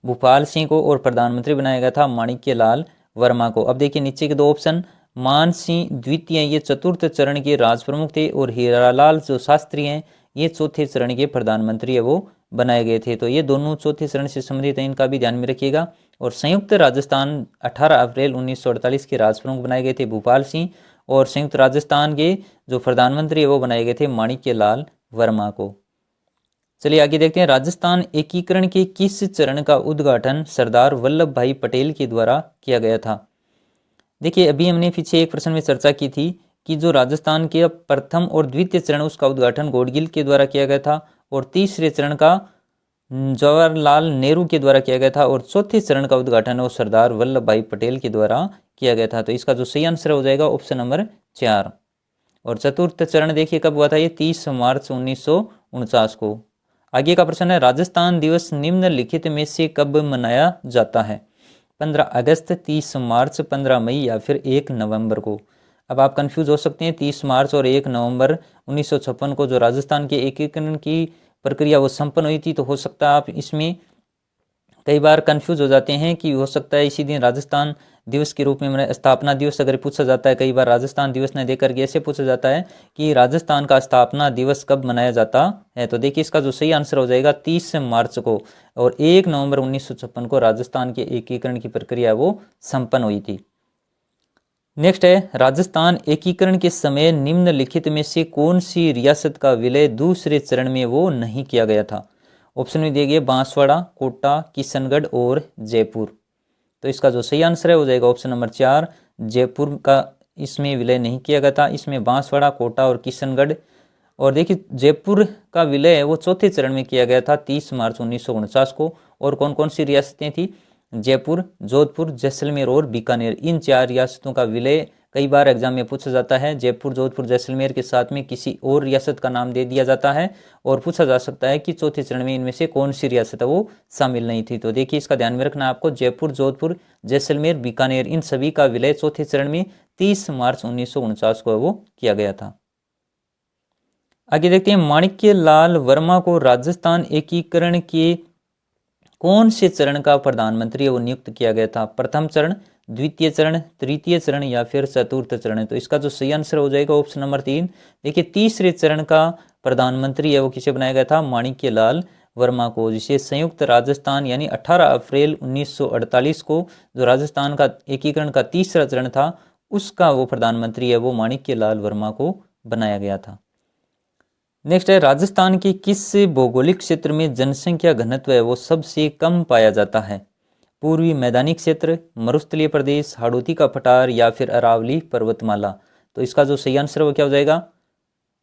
भूपाल सिंह को, और प्रधानमंत्री बनाया गया था माणिक्यलाल वर्मा को। अब देखिए नीचे के 2 ऑप्शन, मान सिंह द्वितीय ये चतुर्थ चरण के राज प्रमुख थे, और हीरालाल जो शास्त्री हैं ये चौथे चरण के प्रधानमंत्री है वो बनाए गए थे। तो ये दोनों चौथे चरण से संबंधित हैं, इनका भी ध्यान में रखिएगा। और संयुक्त राजस्थान 18 अप्रैल 1948 के राज प्रमुख बनाए गए थे भूपाल सिंह, और संयुक्त राजस्थान के जो प्रधानमंत्री है वो बनाए गए थे माणिक्यलाल वर्मा को। चलिए आगे देखते हैं, राजस्थान एकीकरण के किस चरण का उद्घाटन सरदार वल्लभ भाई पटेल के द्वारा किया गया था। देखिए अभी हमने पीछे एक प्रश्न में चर्चा की थी कि जो राजस्थान के प्रथम और द्वितीय चरण उसका उद्घाटन गॉडगिल के द्वारा किया गया था, और तीसरे चरण का जवाहरलाल नेहरू के द्वारा किया गया था, और चौथे चरण का उद्घाटन वो सरदार वल्लभ भाई पटेल के द्वारा किया गया था। तो इसका जो सही आंसर हो जाएगा ऑप्शन नंबर 4। और चतुर्थ चरण देखिए कब हुआ था, ये 30 मार्च 1949 को। आगे का प्रश्न है, राजस्थान दिवस निम्नलिखित में से कब मनाया जाता है? 15 अगस्त, 30 मार्च, 15 मई या फिर 1 नवंबर को? अब आप कंफ्यूज हो सकते हैं, 30 मार्च और 1 नवंबर 1956 को जो राजस्थान के एकीकरण की प्रक्रिया वो संपन्न हुई थी, तो हो सकता है आप इसमें कई बार कंफ्यूज हो जाते हैं कि हो सकता है इसी दिन राजस्थान दिवस के रूप में स्थापना दिवस अगर पूछा जाता है, कई बार राजस्थान दिवस न देकर के ऐसे पूछा जाता है कि राजस्थान का स्थापना दिवस कब मनाया जाता है। तो देखिए इसका जो सही आंसर हो जाएगा 30 मार्च को, और 1 नवंबर 1956 को राजस्थान के एकीकरण की प्रक्रिया वो संपन्न हुई थी। नेक्स्ट है, राजस्थान एकीकरण के समय निम्नलिखित में से कौन सी रियासत का विलय दूसरे चरण में वो नहीं किया गया था? ऑप्शन में दिए गए बांसवाड़ा, कोटा, किशनगढ़ और जयपुर। तो इसका जो सही आंसर है हो जाएगा ऑप्शन नंबर 4, जयपुर का इसमें विलय नहीं किया गया था। इसमें बांसवाड़ा, कोटा और किशनगढ़, और देखिए जयपुर का विलय है वो चौथे चरण में किया गया था 30 मार्च 1949 को। और कौन कौन सी रियासतें थी? जयपुर, जोधपुर, जैसलमेर और बीकानेर। इन 4 रियासतों का विलय कई बार एग्जाम में पूछा जाता है। जयपुर, जोधपुर, जैसलमेर के साथ में किसी और रियासत का नाम दे दिया जाता है और पूछा जा सकता है कि चौथे चरण में इनमें से कौन सी रियासत है वो शामिल नहीं थी। तो देखिए इसका ध्यान में रखना आपको, जयपुर, जोधपुर, जैसलमेर, बीकानेर, इन सभी का विलय चौथे चरण में 30 मार्च 1949 को वो किया गया था। आगे देखते हैं, माणिक्य लाल वर्मा को राजस्थान एकीकरण के कौन से चरण का प्रधानमंत्री वो नियुक्त किया गया था? प्रथम चरण, द्वितीय चरण, तृतीय चरण या फिर चतुर्थ चरण? तो इसका जो सही आंसर हो जाएगा ऑप्शन नंबर 3। देखिए तीसरे चरण का प्रधानमंत्री है वो किसे बनाया गया था? माणिक्य लाल वर्मा को, जिसे संयुक्त राजस्थान यानी 18 अप्रैल 1948 को जो राजस्थान का एकीकरण का तीसरा चरण था उसका वो प्रधानमंत्री है वो माणिक्य लाल वर्मा को बनाया गया था। नेक्स्ट है, राजस्थान के किस भौगोलिक क्षेत्र में जनसंख्या घनत्व है वो सबसे कम पाया जाता है? पूर्वी मैदानी क्षेत्र, मरुस्थलीय प्रदेश, हाड़ौती का पठार या फिर अरावली पर्वतमाला? तो इसका जो सही आंसर वो क्या हो जाएगा?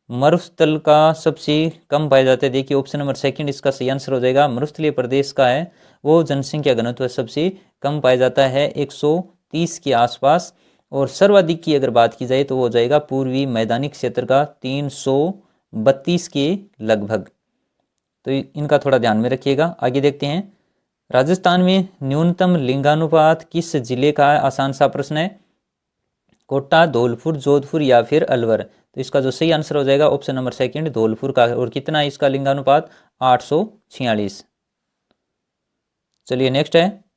मरुस्थल का सबसे कम पाया जाता है। देखिए ऑप्शन नंबर 2 इसका सही आंसर हो जाएगा। मरुस्थलीय प्रदेश का है वो जनसंख्या घनत्व सबसे कम पाया जाता है 130 के आसपास, और सर्वाधिक की अगर बात की जाए तो वो हो जाएगा पूर्वी मैदानी क्षेत्र का 332 के लगभग। तो इनका थोड़ा ध्यान में रखिएगा। आगे देखते हैं, राजस्थान में न्यूनतम लिंगानुपात किस जिले का है? आसान सा प्रश्न है। कोटा, धौलपुर, जोधपुर या फिर अलवर? तो इसका जो सही आंसर हो जाएगा ऑप्शन नंबर 2 धौलपुर का। और कितना है इसका लिंगानुपात? 846। चलिए नेक्स्ट है,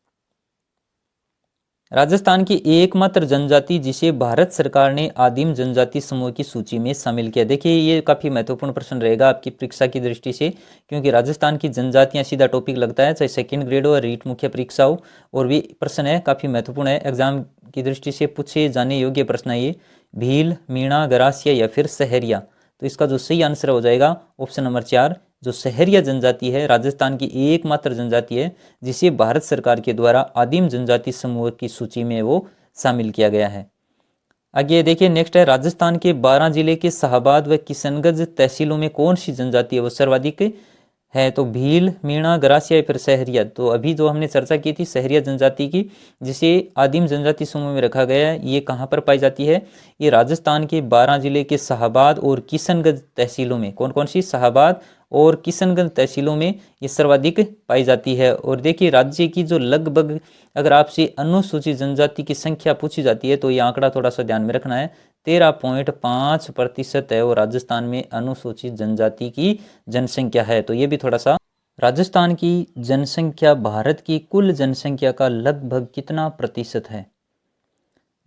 राजस्थान की एकमात्र जनजाति जिसे भारत सरकार ने आदिम जनजाति समूह की सूची में शामिल किया। देखिए ये काफ़ी महत्वपूर्ण प्रश्न रहेगा आपकी परीक्षा की दृष्टि से, क्योंकि राजस्थान की जनजातियां सीधा टॉपिक लगता है, चाहे सेकंड ग्रेड हो या रीट मुख्य परीक्षा हो, और भी प्रश्न है काफ़ी महत्वपूर्ण है, एग्जाम की दृष्टि से पूछे जाने योग्य प्रश्न है ये। भील, मीणा, गरासिया या फिर सहरिया? तो इसका जो सही आंसर हो जाएगा ऑप्शन नंबर 4, जो सहरिया जनजाति है राजस्थान की एकमात्र जनजाति है जिसे भारत सरकार के द्वारा आदिम जनजाति समूह की सूची में वो शामिल किया गया है। आगे देखिए नेक्स्ट है, राजस्थान के 12 जिले के शाहबाद व किशनगंज तहसीलों में कौन सी जनजाति है वो सर्वाधिक है? तो भील, मीणा, गरासिया या फिर सहरिया? तो अभी जो हमने चर्चा की थी सहरिया जनजाति की, जिसे आदिम जनजाति समूह में रखा गया है, ये कहाँ पर पाई जाती है? ये राजस्थान के 12 जिले के शाहबाद और किशनगंज तहसीलों में। कौन कौन सी? शाहबाद और किशनगंज तहसीलों में ये सर्वाधिक पाई जाती है। और देखिए राज्य की जो लगभग अगर आपसे अनुसूचित जनजाति की संख्या पूछी जाती है तो ये आंकड़ा थोड़ा सा ध्यान में रखना है, 13.5% है वो राजस्थान में अनुसूचित जनजाति की जनसंख्या है। तो ये भी थोड़ा सा, राजस्थान की जनसंख्या भारत की कुल जनसंख्या का लगभग कितना प्रतिशत है?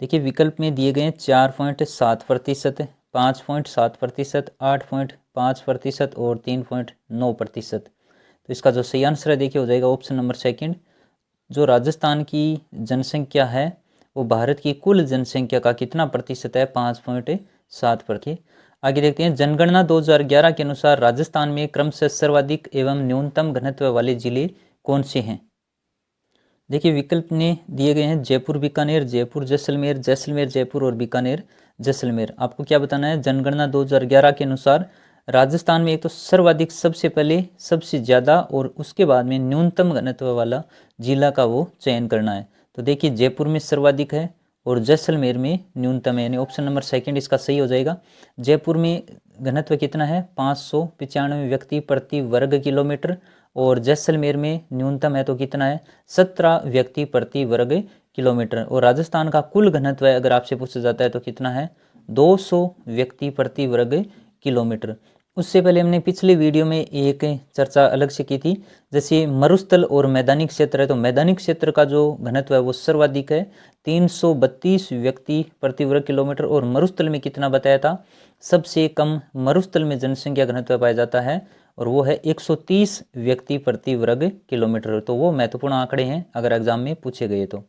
देखिए विकल्प में दिए गए हैं 4.7%, 5.7%, 8.5% और 3.9%। तो इसका जो सही आंसर है देखिए हो जाएगा ऑप्शन नंबर 2। जो राजस्थान की जनसंख्या है वो भारत की कुल जनसंख्या का कितना प्रतिशत है? 5.7%। आगे देखते हैं, जनगणना 2011 के अनुसार राजस्थान में क्रमशः सर्वाधिक एवं न्यूनतम घनत्व वाले जिले कौन से हैं? देखिए विकल्प ने दिए गए हैं जयपुर, बीकानेर, जयपुर, जैसलमेर, जैसलमेर, जयपुर और बीकानेर, जैसलमेर। आपको क्या बताना है? जनगणना 2011 के अनुसार राजस्थान में एक तो सर्वाधिक, सबसे पहले सबसे ज़्यादा और उसके बाद में न्यूनतम घनत्व वाला जिला का वो चयन करना है। तो देखिए जयपुर में सर्वाधिक है और जैसलमेर में न्यूनतम है, यानी ऑप्शन नंबर सेकंड इसका सही हो जाएगा। जयपुर में घनत्व कितना है 595 व्यक्ति प्रति वर्ग किलोमीटर, और जैसलमेर में न्यूनतम है तो कितना है 17 व्यक्ति प्रति वर्ग किलोमीटर। और राजस्थान का कुल घनत्व अगर आपसे पूछा जाता है तो कितना है 200 व्यक्ति प्रति वर्ग किलोमीटर। उससे पहले हमने पिछले वीडियो में एक चर्चा अलग से की थी, जैसे मरुस्थल और मैदानी क्षेत्र है, तो मैदानी क्षेत्र का जो घनत्व है वो सर्वाधिक है 332 व्यक्ति प्रति वर्ग किलोमीटर, और मरुस्थल में कितना बताया था, सबसे कम मरुस्थल में जनसंख्या घनत्व पाया जाता है और वो है 130 व्यक्ति प्रति वर्ग किलोमीटर। तो वो महत्वपूर्ण आंकड़े हैं अगर एग्जाम में पूछे गए तो।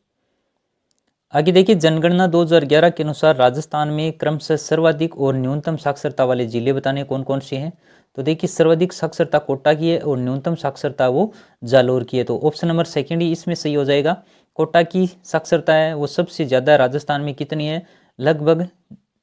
आगे देखिए, जनगणना 2011 के अनुसार राजस्थान में क्रमशः सर्वाधिक और न्यूनतम साक्षरता वाले जिले बताने कौन कौन से हैं। तो देखिए, सर्वाधिक साक्षरता कोटा की है और न्यूनतम साक्षरता वो जालोर की है, तो ऑप्शन नंबर सेकंड ही इसमें सही हो जाएगा। कोटा की साक्षरता है वो सबसे ज़्यादा राजस्थान में कितनी है, लगभग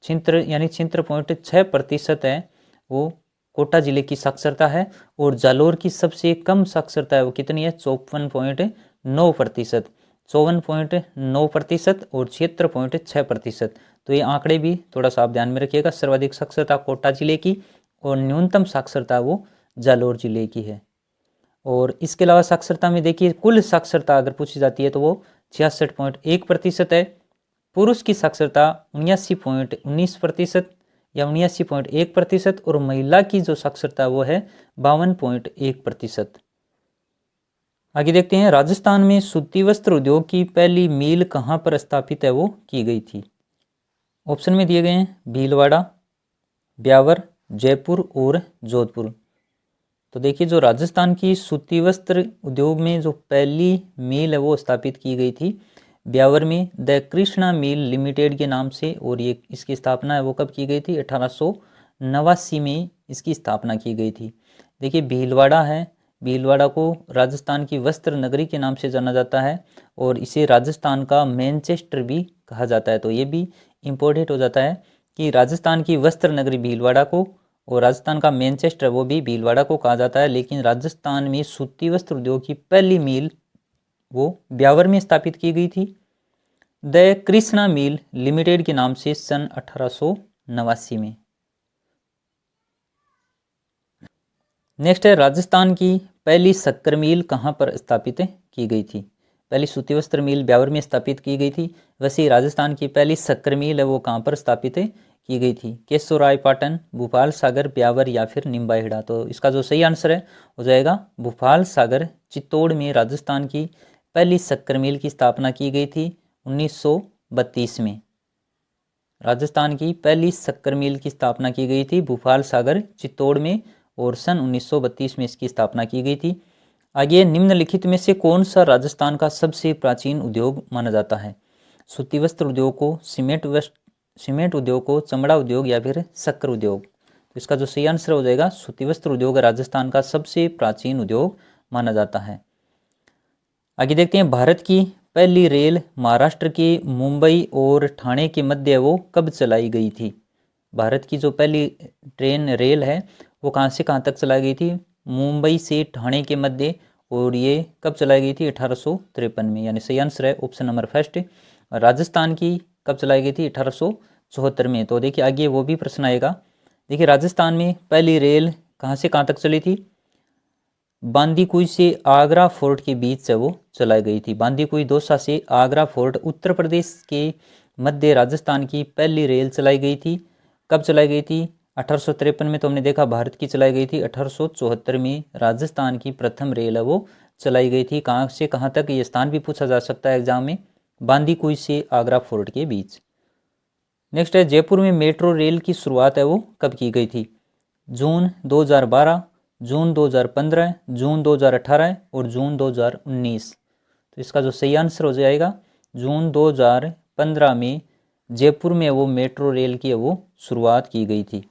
76.6% है वो कोटा जिले की साक्षरता है, और जालोर की सबसे कम साक्षरता है वो कितनी है 54.9%, 54.9% और 76.6%। तो ये आंकड़े भी थोड़ा सा आप ध्यान में रखिएगा, सर्वाधिक साक्षरता कोटा जिले की और न्यूनतम साक्षरता वो जालोर जिले की है। और इसके अलावा साक्षरता में देखिए, कुल साक्षरता अगर पूछी जाती है तो वो 66.1% है, पुरुष की साक्षरता 79.19% या 79.1%, और महिला की जो साक्षरता वो है 52.1%। आगे देखते हैं, राजस्थान में सूती वस्त्र उद्योग की पहली मील कहाँ पर स्थापित है वो की गई थी। ऑप्शन में दिए गए हैं भीलवाड़ा, ब्यावर, जयपुर और जोधपुर। तो देखिए, जो राजस्थान की सूती वस्त्र उद्योग में जो पहली मील है वो स्थापित की गई थी ब्यावर में द कृष्णा मिल लिमिटेड के नाम से, और ये इसकी स्थापना है वो कब की गई थी 1889 में इसकी स्थापना की गई थी। देखिए, भीलवाड़ा है, भीलवाड़ा को राजस्थान की वस्त्र नगरी के नाम से जाना जाता है और इसे राजस्थान का मैनचेस्टर भी कहा जाता है। तो ये भी इम्पोर्टेंट हो जाता है कि राजस्थान की वस्त्र नगरी भीलवाड़ा को और राजस्थान का मैनचेस्टर वो भी भीलवाड़ा को कहा जाता है, लेकिन राजस्थान में सूती वस्त्र उद्योग की पहली मील वो ब्यावर में स्थापित की गई थी द कृष्णा मिल लिमिटेड के नाम से सन 1889 में। नेक्स्ट है, राजस्थान की पहली शक्कर मिल कहाँ पर स्थापित की गई थी। पहली सूती वस्त्र मिल ब्यावर में स्थापित की गई थी, वैसे ही राजस्थान की पहली शक्कर मिल है वो कहाँ पर स्थापित की गई थी, केशोरायपाटन, भूपाल सागर, ब्यावर या फिर निम्बाहेड़ा। तो इसका जो सही आंसर है हो जाएगा भूपाल सागर, चित्तौड़ में राजस्थान की पहली शक्कर मिल की स्थापना की गई थी 1932 में। राजस्थान की पहली शक्कर मिल की स्थापना की गई थी भूपाल सागर, चित्तौड़ में, और सन 1932 में इसकी स्थापना की गई थी। आगे, निम्नलिखित में से कौन सा राजस्थान का सबसे प्राचीन उद्योग माना जाता है। सूती वस्त्र उद्योग को, सीमेंट उद्योग को, चमड़ा उद्योग या फिर शक्कर उद्योग। तो इसका जो सही आंसर हो जाएगा सूती वस्त्र उद्योग राजस्थान का सबसे प्राचीन उद्योग माना जाता है। आगे देखते हैं, भारत की पहली रेल महाराष्ट्र के मुंबई और ठाणे के मध्य वो कब चलाई गई थी। भारत की जो पहली रेल है वो कहाँ से कहाँ तक चलाई गई थी, मुंबई से ठाणे के मध्य, और ये कब चलाई गई थी 1853 में, यानी सही आंसर है ऑप्शन नंबर फर्स्ट। राजस्थान की कब चलाई गई थी 1874 में। तो देखिए, आगे वो भी प्रश्न आएगा। देखिए, राजस्थान में पहली रेल कहाँ से कहाँ तक चली थी, बांदीकुई से आगरा फोर्ट के बीच से वो चलाई गई थी। बांदीकुई दौसा से आगरा फोर्ट उत्तर प्रदेश के मध्य राजस्थान की पहली रेल चलाई गई थी। कब चलाई गई थी 1853 में, तो हमने देखा भारत की चलाई गई थी। 1874 में राजस्थान की प्रथम रेल है वो चलाई गई थी। कहाँ से कहाँ तक, ये स्थान भी पूछा जा सकता है एग्जाम में, बांदीकुई से आगरा फोर्ट के बीच। नेक्स्ट है, जयपुर में मेट्रो रेल की शुरुआत है वो कब की गई थी, जून 2012, जून 2015, जून 2018 और जून 2019। तो इसका जो सही आंसर हो जाएगा जून 2015 में जयपुर में वो मेट्रो रेल की वो शुरुआत की गई थी।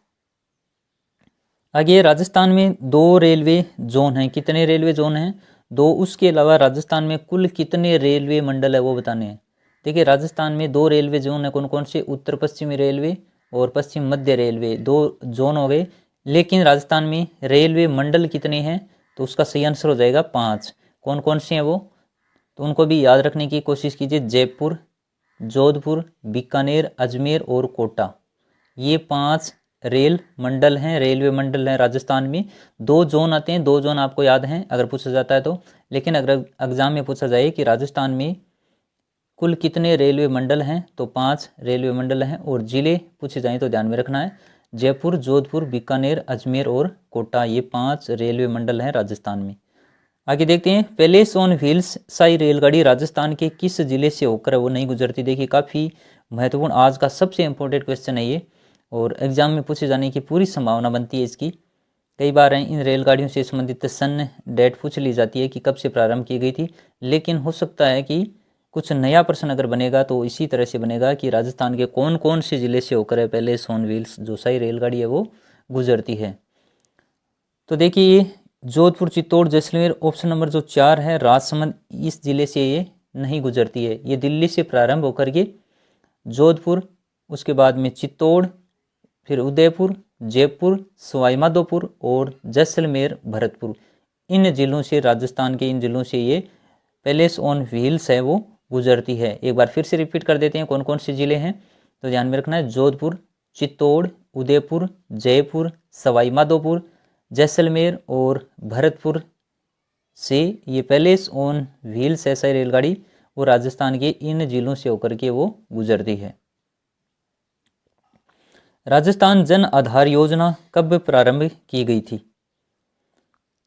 आगे, राजस्थान में 2 रेलवे जोन हैं। कितने रेलवे जोन हैं, 2। उसके अलावा राजस्थान में कुल कितने रेलवे मंडल है वो बताने हैं। देखिए, राजस्थान में 2 रेलवे जोन है, कौन कौन से, उत्तर पश्चिमी रेलवे और पश्चिम मध्य रेलवे, 2 जोन हो गए। लेकिन राजस्थान में रेलवे मंडल कितने हैं, तो उसका सही आंसर हो जाएगा 5। कौन कौन से हैं वो, तो उनको भी याद रखने की कोशिश कीजिए। जयपुर, जोधपुर, बीकानेर, अजमेर और कोटा, ये 5 रेल मंडल हैं, रेलवे मंडल हैं राजस्थान में। 2 जोन आते हैं, 2 जोन आपको याद हैं अगर पूछा जाता है तो। लेकिन अगर एग्जाम में पूछा जाए कि राजस्थान में कुल कितने रेलवे मंडल हैं, तो 5 रेलवे मंडल हैं। और जिले पूछे जाएं तो ध्यान में रखना है जयपुर, जोधपुर, बीकानेर, अजमेर और कोटा, ये 5 रेलवे मंडल हैं राजस्थान में। आगे देखते हैं, पैलेस ऑन व्हील्स शाही रेलगाड़ी राजस्थान के किस जिले से होकर वो नहीं गुजरती। देखिए काफ़ी महत्वपूर्ण, आज का सबसे इंपॉर्टेंट क्वेश्चन है ये, और एग्जाम में पूछे जाने की पूरी संभावना बनती है इसकी। कई बार इन रेलगाड़ियों से संबंधित सन डेट पूछ ली जाती है कि कब से प्रारंभ की गई थी, लेकिन हो सकता है कि कुछ नया प्रश्न अगर बनेगा तो इसी तरह से बनेगा कि राजस्थान के कौन कौन से जिले से होकर है पैलेस ऑन व्हील्स जो शाही रेलगाड़ी है वो गुजरती है। तो देखिए जोधपुर, चित्तौड़, जैसलमेर, ऑप्शन नंबर जो 4 है राजसमंद, इस जिले से ये नहीं गुजरती है। ये दिल्ली से प्रारंभ होकर के जोधपुर, उसके बाद में चित्तौड़, फिर उदयपुर, जयपुर, सवाई माधोपुर और जैसलमेर, भरतपुर, इन जिलों से, राजस्थान के इन जिलों से ये पैलेस ऑन व्हील्स है वो गुजरती है। एक बार फिर से रिपीट कर देते हैं कौन कौन से जिले हैं, तो ध्यान में रखना है जोधपुर, चित्तौड़, उदयपुर, जयपुर, सवाई माधोपुर, जैसलमेर और भरतपुर से ये पैलेस ऑन व्हील्स है शाही रेलगाड़ी, वो राजस्थान के इन जिलों से होकर के वो गुजरती है। राजस्थान जन आधार योजना कब प्रारंभ की गई थी।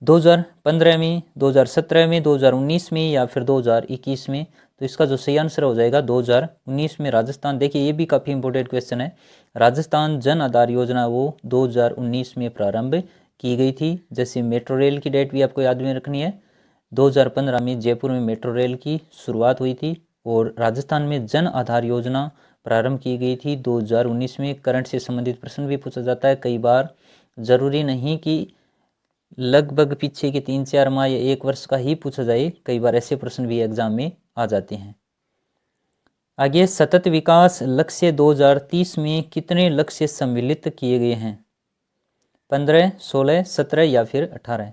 2015 में, 2017 में, 2019 में या फिर 2021 में। तो इसका जो सही आंसर हो जाएगा 2019 में राजस्थान। देखिए ये भी काफ़ी इंपॉर्टेंट क्वेश्चन है। राजस्थान जन आधार योजना वो 2019 में प्रारंभ की गई थी। जैसे मेट्रो रेल की डेट भी आपको याद में रखनी है, 2015 में जयपुर में मेट्रो रेल की शुरुआत हुई थी और राजस्थान में जन आधार योजना प्रारंभ की गई थी 2019 में। करंट से संबंधित प्रश्न भी पूछा जाता है कई बार, जरूरी नहीं कि लगभग पीछे के 3-4 माह या 1 वर्ष का ही पूछा जाए, कई बार ऐसे प्रश्न भी एग्जाम में आ जाते हैं। आगे, सतत विकास लक्ष्य 2030 में कितने लक्ष्य सम्मिलित किए गए हैं। 15, 16, 17 या फिर 18।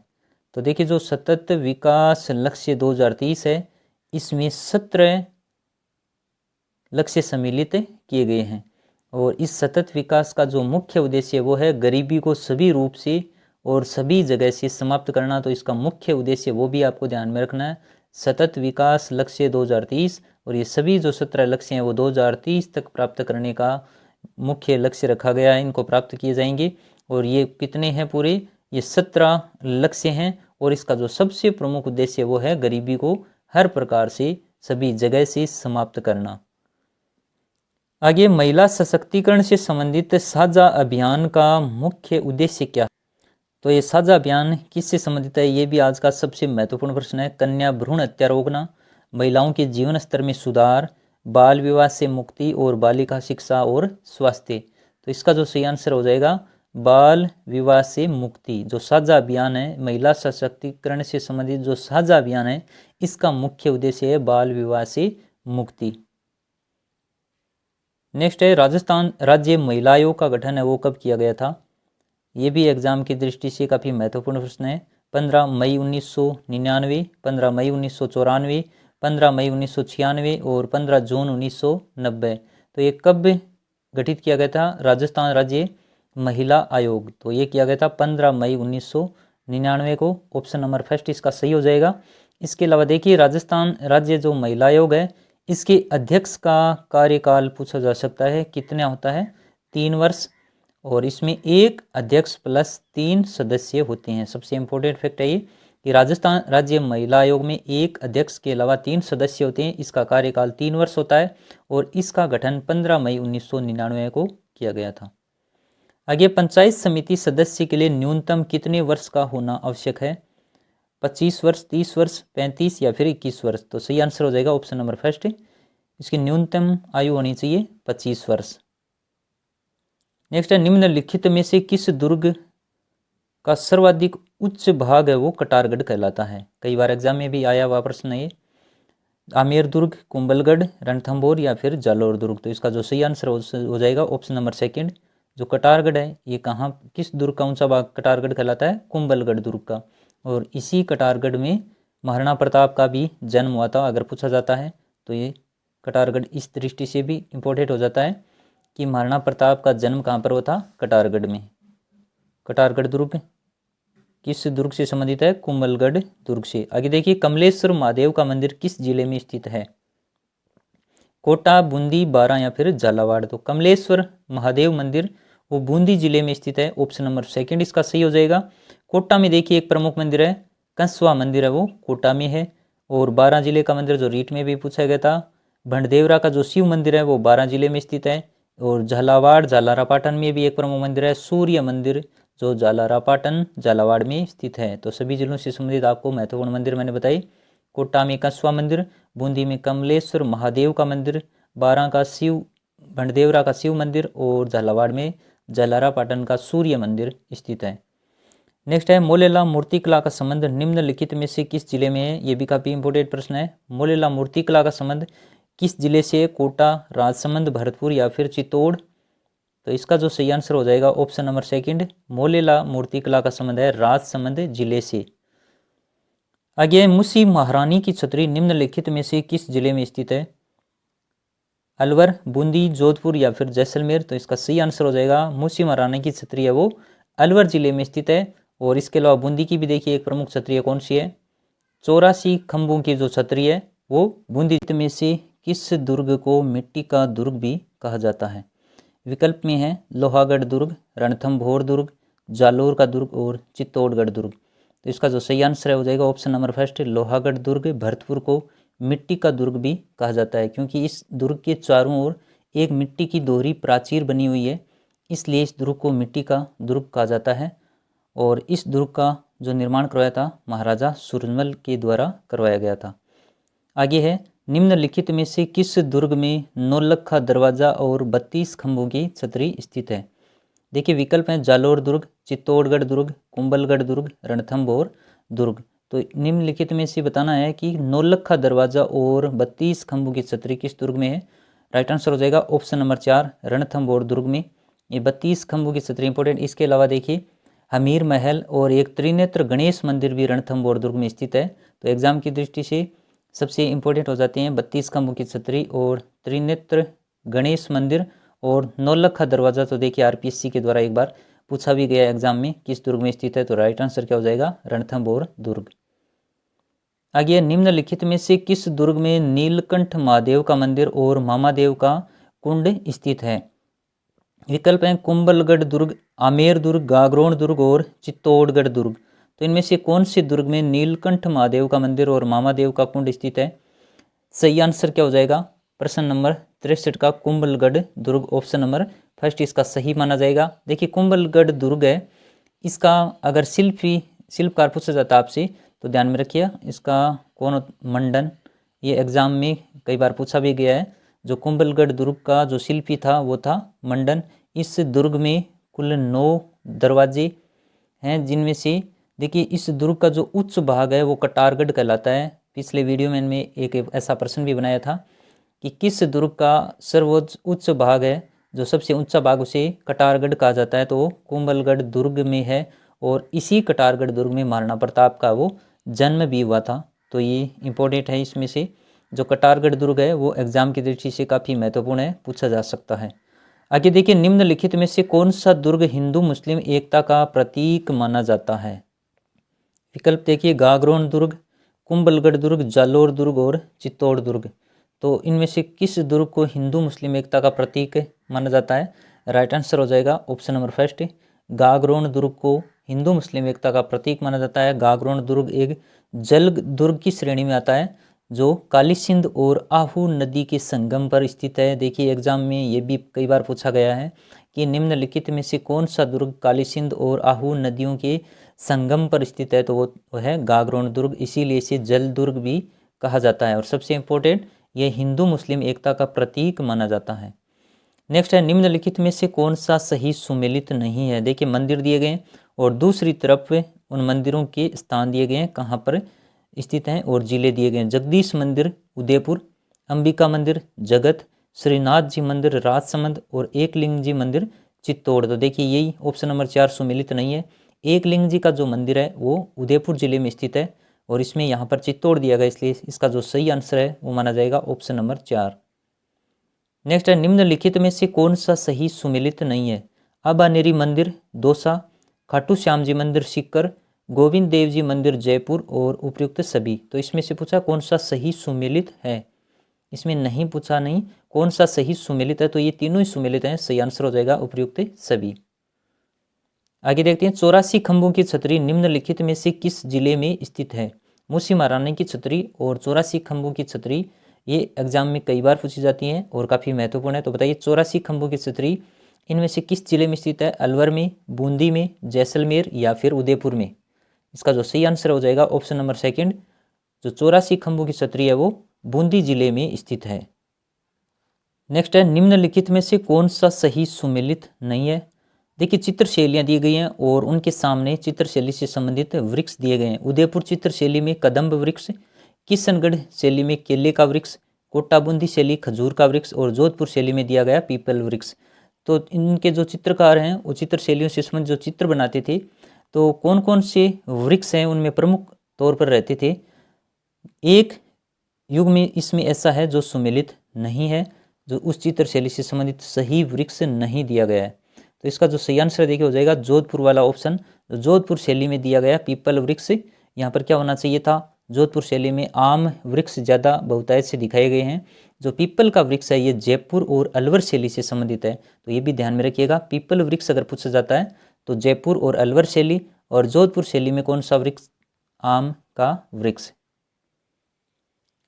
तो देखिए जो सतत विकास लक्ष्य 2030 है, इसमें 17 लक्ष्य सम्मिलित किए गए हैं। और इस सतत विकास का जो मुख्य उद्देश्य वो है गरीबी को सभी रूप से और सभी जगह से समाप्त करना। तो इसका मुख्य उद्देश्य वो भी आपको ध्यान में रखना है, सतत विकास लक्ष्य 2030। और ये सभी जो 17 लक्ष्य हैं वो 2030 तक प्राप्त करने का मुख्य लक्ष्य रखा गया है, इनको प्राप्त किए जाएंगे। और ये कितने हैं पूरे, ये 17 लक्ष्य हैं। और इसका जो सबसे प्रमुख उद्देश्य वो है गरीबी को हर प्रकार से सभी जगह से समाप्त करना। आगे, महिला सशक्तिकरण से संबंधित साझा अभियान का मुख्य उद्देश्य क्या है। तो ये साझा अभियान किससे संबंधित है, ये भी आज का सबसे महत्वपूर्ण प्रश्न है। कन्या भ्रूण हत्या रोकना, महिलाओं के जीवन स्तर में सुधार, बाल विवाह से मुक्ति और बालिका शिक्षा और स्वास्थ्य। तो इसका जो सही आंसर हो जाएगा बाल विवाह से मुक्ति। जो साझा अभियान है, महिला सशक्तिकरण से संबंधित जो साझा अभियान है, इसका मुख्य उद्देश्य है बाल विवाह से मुक्ति। नेक्स्ट है, राजस्थान राज्य महिला आयोग का गठन है वो कब किया गया था। ये भी एग्जाम की दृष्टि से काफ़ी महत्वपूर्ण प्रश्न है। 15 मई 1999, 15 मई 1994, 15 मई 1996 और 15 जून 1990। तो ये कब गठित किया गया था, राजस्थान राज्य महिला आयोग। तो ये किया गया था 15 मई 1999 को। ऑप्शन नंबर फर्स्ट इसका सही हो जाएगा। इसके अलावा देखिए राजस्थान राज्य जो महिला आयोग है, इसके अध्यक्ष का कार्यकाल पूछा जा सकता है, कितना होता है, 3 वर्ष। और इसमें एक अध्यक्ष प्लस 3 सदस्य होते हैं। सबसे इंपॉर्टेंट फैक्ट है ये कि राजस्थान राज्य महिला आयोग में एक अध्यक्ष के अलावा 3 सदस्य होते हैं। इसका कार्यकाल 3 वर्ष होता है और इसका गठन 15 मई 1999 को किया गया था। आगे, पंचायत समिति सदस्य के लिए न्यूनतम कितने वर्ष का होना आवश्यक है। 25 वर्ष, 30 वर्ष, 35 या फिर 21 वर्ष। तो सही आंसर हो जाएगा ऑप्शन नंबर फर्स्ट, इसकी न्यूनतम आयु होनी चाहिए 25 वर्ष। नेक्स्ट है, निम्नलिखित में से किस दुर्ग का सर्वाधिक उच्च भाग है वो कटारगढ़ कहलाता है। कई बार एग्जाम में भी आया हुआ प्रश्न है ये। आमेर दुर्ग, कुंभलगढ़, रणथंभौर या फिर जालोर दुर्ग। तो इसका जो सही आंसर हो जाएगा ऑप्शन नंबर सेकंड, जो कटारगढ़ है ये कहाँ, किस दुर्ग का ऊंचा भाग कटारगढ़ कहलाता है, कुंभलगढ़ दुर्ग का। और इसी कटारगढ़ में महाराणा प्रताप का भी जन्म हुआ था अगर पूछा जाता है तो ये कटारगढ़ इस दृष्टि से भी इम्पोर्टेंट हो जाता है कि महाराणा प्रताप का जन्म कहाँ पर हुआ था, कटारगढ़ में। कटारगढ़ दुर्ग किस दुर्ग से संबंधित है, कुंभलगढ़ दुर्ग से। आगे देखिए कमलेश्वर महादेव का मंदिर किस जिले में स्थित है, कोटा, बूंदी, बारां या फिर झालावाड़। तो कमलेश्वर महादेव मंदिर वो बूंदी जिले में स्थित है, ऑप्शन नंबर सेकंड इसका सही हो जाएगा। कोटा में देखिए एक प्रमुख मंदिर है, कंसवा मंदिर है, वो कोटा में है। और बारां जिले का मंदिर जो रीट में भी पूछा गया था, भंडदेवरा का जो शिव मंदिर है वो बारां जिले में स्थित है। और झालावाड़ झालारापाटन में भी एक प्रमुख मंदिर है, सूर्य मंदिर, जो झालारापाटन झालावाड़ में स्थित है। तो सभी जिलों से संबंधित आपको महत्वपूर्ण मंदिर मैंने बताई। कोटा में कंसवा मंदिर, बूंदी में कमलेश्वर महादेव का मंदिर, बारां का शिव भंडदेवरा का शिव मंदिर और झालावाड़ में झालारापाटन का सूर्य मंदिर स्थित है। नेक्स्ट है मोलेला मूर्तिकला का संबंध निम्नलिखित में से किस जिले में है। ये भी काफी इंपोर्टेंट प्रश्न है। मोलेला मूर्तिकला का संबंध किस जिले से, कोटा, राजसमंद, भरतपुर या फिर चित्तौड़। तो इसका जो सही आंसर हो जाएगा ऑप्शन नंबर सेकंड, मोलेला मूर्तिकला का संबंध है राजसमंद जिले से। आगे मुसी महारानी की छतरी निम्नलिखित में से किस जिले में स्थित है, अलवर, बूंदी, जोधपुर या फिर जैसलमेर। तो इसका सही आंसर हो जाएगा मुसी महारानी की छतरी है वो अलवर जिले में स्थित है। और इसके अलावा बूंदी की भी देखिए एक प्रमुख छतरी है, कौन सी है, 84 खंभों की जो छतरी है वो बूंदी में से किस दुर्ग को मिट्टी का दुर्ग भी कहा जाता है। विकल्प में है लोहागढ़ दुर्ग, रणथंभौर दुर्ग, जालोर का दुर्ग और चित्तौड़गढ़ दुर्ग। तो इसका जो सही आंसर है हो जाएगा ऑप्शन नंबर फर्स्ट, लोहागढ़ दुर्ग। भरतपुर को मिट्टी का दुर्ग भी कहा जाता है क्योंकि इस दुर्ग के चारों ओर एक मिट्टी की दोहरी प्राचीर बनी हुई है, इसलिए इस दुर्ग को मिट्टी का दुर्ग कहा जाता है। और इस दुर्ग का जो निर्माण करवाया था महाराजा सूरजमल के द्वारा करवाया गया था। आगे है निम्नलिखित में से किस दुर्ग में नौलखा दरवाजा और 32 खंभों की छतरी स्थित है। देखिए विकल्प है जालोर दुर्ग, चित्तौड़गढ़ दुर्ग, कुंभलगढ़ दुर्ग, रणथंभौर दुर्ग। तो निम्नलिखित में से बताना है कि नौलखा दरवाजा और 32 खंभों की छतरी किस दुर्ग में है। राइट आंसर हो जाएगा ऑप्शन नंबर 4, रणथंभौर दुर्ग में। ये 32 खंभों की छतरी इंपॉर्टेंट। इसके अलावा देखिए हमीर महल और एक त्रिनेत्र गणेश मंदिर भी रणथंभौर दुर्ग में स्थित है। तो एग्जाम की दृष्टि से सबसे इंपॉर्टेंट हो जाते हैं 32 खंभों की छतरी और त्रिनेत्र गणेश मंदिर और नौलखा दरवाजा। तो देखिए आरपीएससी के द्वारा एक बार पूछा भी गया एग्जाम में किस दुर्ग में स्थित है। तो राइट आंसर क्या हो जाएगा, रणथंभौर दुर्ग। आगे निम्नलिखित में से किस दुर्ग में नीलकंठ महादेव का मंदिर और मामादेव का कुंड स्थित है। विकल्प हैं कुंभलगढ़ दुर्ग, आमेर दुर्ग, गागरोन दुर्ग और चित्तौड़गढ़ दुर्ग। तो इनमें से कौन से दुर्ग में नीलकंठ महादेव का मंदिर और मामादेव का कुंड स्थित है। सही आंसर क्या हो जाएगा, प्रश्न नंबर 63 का कुंभलगढ़ दुर्ग ऑप्शन नंबर फर्स्ट इसका सही माना जाएगा। देखिए कुंभलगढ़ दुर्ग है, इसका अगर शिल्पकार पूछा जाता है आपसे तो ध्यान में रखिए इसका कौन, मंडन। ये एग्जाम में कई बार पूछा भी गया है। जो कुंभलगढ़ दुर्ग का जो शिल्पी था वो था मंडन। इस दुर्ग में कुल 9 दरवाजे हैं, जिनमें से देखिए इस दुर्ग का जो उच्च भाग है वो कटारगढ़ कहलाता है। पिछले वीडियो में मैंने एक ऐसा प्रश्न भी बनाया था कि किस दुर्ग का सर्वोच्च उच्च भाग है, जो सबसे ऊंचा भाग उसे कटारगढ़ कहा जाता है। तो वो कुंभलगढ़ दुर्ग में है और इसी कटारगढ़ दुर्ग में महाराणा प्रताप का वो जन्म भी हुआ था। तो ये इंपॉर्टेंट है। इसमें से जो कटारगढ़ दुर्ग है वो एग्जाम की दृष्टि से काफ़ी महत्वपूर्ण है, पूछा जा सकता है। आगे देखिए निम्नलिखित में से कौन सा दुर्ग हिंदू मुस्लिम एकता का प्रतीक माना जाता है। विकल्प देखिए गागरोन दुर्ग, कुंभलगढ़ दुर्ग, जालोर दुर्ग और चित्तौड़ दुर्ग। तो इनमें से किस दुर्ग को हिंदू मुस्लिम एकता का प्रतीक माना जाता है। राइट आंसर हो जाएगा ऑप्शन नंबर फर्स्ट, गागरोन दुर्ग को हिंदू मुस्लिम एकता का प्रतीक माना जाता है। गागरोन दुर्ग एक जल दुर्ग की श्रेणी में आता है जो काली सिंध और आहू नदी के संगम पर स्थित है। देखिए एग्जाम में ये भी कई बार पूछा गया है कि निम्नलिखित में से कौन सा दुर्ग काली सिंध और आहू नदियों के संगम पर स्थित है। तो वो है गागरोन दुर्ग, इसीलिए इसे जल दुर्ग भी कहा जाता है। और सबसे इम्पोर्टेंट ये हिंदू मुस्लिम एकता का प्रतीक माना जाता है। नेक्स्ट है निम्नलिखित में से कौन सा सही सुमेलित नहीं है। देखिए मंदिर दिए गए और दूसरी तरफ उन मंदिरों के स्थान दिए गए हैं कहाँ पर स्थित हैं और जिले दिए गए हैं। जगदीश मंदिर उदयपुर, अंबिका मंदिर जगत, श्रीनाथ जी मंदिर राजसमंद और एकलिंग जी मंदिर चित्तौड़। तो देखिए यही ऑप्शन नंबर 4 सुमेलित नहीं है। एकलिंग जी का जो मंदिर है वो उदयपुर जिले में स्थित है और इसमें यहाँ पर चित्तौड़ दिया गया, इसलिए इसका जो सही आंसर है वो माना जाएगा ऑप्शन नंबर 4। नेक्स्ट है निम्नलिखित में से कौन सा सही सुमेलित नहीं है। अबानेरी मंदिर दौसा, खाटू श्याम जी मंदिर सीकर, गोविंद देव जी मंदिर जयपुर और उपयुक्त सभी। तो इसमें से पूछा कौन सा सही सुमेलित है, इसमें नहीं पूछा नहीं कौन सा सही सुमेलित है, तो ये तीनों ही सुमेलित हैं, सही आंसर हो जाएगा उपयुक्त सभी। आगे देखते हैं 84 खंभों की छतरी निम्नलिखित में से किस जिले में स्थित है। मूसी महारानी की छतरी और 84 खंभों की छतरी ये एग्जाम में कई बार पूछी जाती हैं और काफ़ी महत्वपूर्ण है। तो बताइए 84 खंभों की छतरी इनमें से किस जिले में स्थित है। अलवर में, बूंदी में, जैसलमेर या फिर उदयपुर में। इसका जो सही आंसर हो जाएगा ऑप्शन नंबर सेकंड, जो 84 खंभों की छतरी है वो बूंदी जिले में स्थित है। नेक्स्ट है निम्नलिखित में से कौन सा सही सुमेलित नहीं है। देखिए चित्र शैलियाँ दी गई हैं और उनके सामने चित्र शैली से संबंधित वृक्ष दिए गए हैं। उदयपुर चित्र शैली में कदम्ब वृक्ष, किशनगढ़ शैली में केले का वृक्ष, कोटाबूंदी शैली खजूर का वृक्ष और जोधपुर शैली में दिया गया पीपल वृक्ष। तो इनके जो चित्रकार हैं वो चित्र शैलियों से संबंधित जो चित्र बनाते थे तो कौन कौन से वृक्ष हैं उनमें प्रमुख तौर पर रहते थे। एक युग में इसमें ऐसा है जो सुमेलित नहीं है, जो उस चित्र शैली से संबंधित सही वृक्ष नहीं दिया गया है। तो इसका जो सही आंसर देखिए हो जाएगा जोधपुर वाला ऑप्शन, जोधपुर शैली में दिया गया पीपल वृक्ष। यहाँ पर क्या होना चाहिए था, जोधपुर शैली में आम वृक्ष ज़्यादा बहुतायत से दिखाए गए हैं। जो पीपल का वृक्ष है ये जयपुर और अलवर शैली से संबंधित है, तो ये भी ध्यान में रखिएगा। पीपल वृक्ष अगर पूछा जाता है तो जयपुर और अलवर शैली, और जोधपुर शैली में कौन सा वृक्ष, आम का वृक्ष।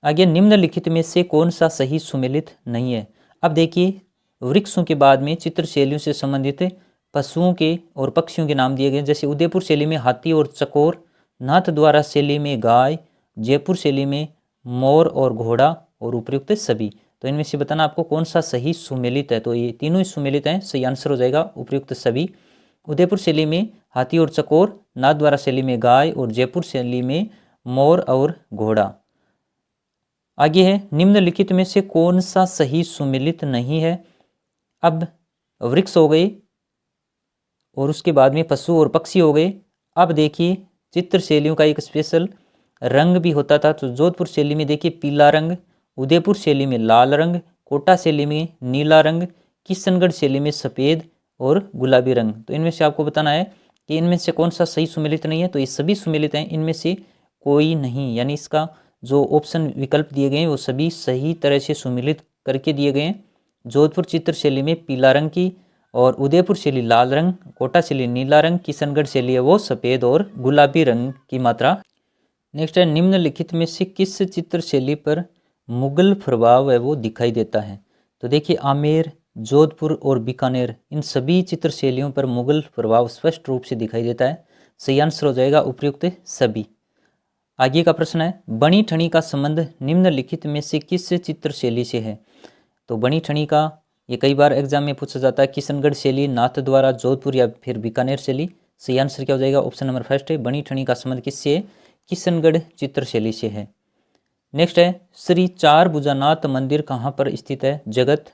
आगे निम्नलिखित में से कौन सा सही सुमेलित नहीं है। अब देखिए वृक्षों के बाद में चित्र शैलियों से संबंधित पशुओं के और पक्षियों के नाम दिए गए, जैसे उदयपुर शैली में हाथी और चकोर, नाथद्वारा शैली में गाय, जयपुर शैली में मोर और घोड़ा और उपयुक्त सभी। तो इनमें से बताना आपको कौन सा सही सुमेलित है। तो ये तीनों ही सुमेलित हैं, सही आंसर हो जाएगा उपयुक्त सभी। उदयपुर शैली में हाथी और चकोर, नाथद्वारा शैली में गाय और जयपुर शैली में मोर और घोड़ा। आगे है निम्नलिखित में से कौन सा सही सुमेलित नहीं है। अब वृक्ष हो गए और उसके बाद में पशु और पक्षी हो गए। अब देखिए चित्र शैलियों का एक स्पेशल रंग भी होता था। तो जोधपुर शैली में देखिए पीला रंग, उदयपुर शैली में लाल रंग, कोटा शैली में नीला रंग, किशनगढ़ शैली में सफ़ेद और गुलाबी रंग। तो इनमें से आपको बताना है कि इनमें से कौन सा सही सुमेलित नहीं है। तो ये सभी सुमेलित हैं, इनमें से कोई नहीं, यानी इसका जो ऑप्शन विकल्प दिए गए हैं वो सभी सही तरह से सुमेलित करके दिए गए हैं। जोधपुर चित्र शैली में पीला रंग की, और उदयपुर शैली लाल रंग, कोटा शैली नीला रंग, किशनगढ़ शैली है वो सफ़ेद और गुलाबी रंग की मात्रा। नेक्स्ट है निम्नलिखित में से किस चित्र शैली पर मुगल प्रभाव है वो दिखाई देता है। तो देखिए आमेर, जोधपुर और बीकानेर, इन सभी चित्र शैलियों पर मुगल प्रभाव स्पष्ट रूप से दिखाई देता है। सही आंसर हो जाएगा उपयुक्त सभी। आगे का प्रश्न है बनी ठनी का संबंध निम्नलिखित में से किस चित्र शैली से है। तो बनी ठनी का ये कई बार एग्जाम में पूछा जाता है, किशनगढ़ शैली, नाथद्वारा, जोधपुर या फिर बीकानेर शैली। सही आंसर क्या हो जाएगा, ऑप्शन नंबर फर्स्ट है, बनी ठनी का संबंध किससे है, किशनगढ़ चित्र शैली से है। नेक्स्ट है श्री चार भुजानाथ मंदिर कहाँ पर स्थित है। जगत,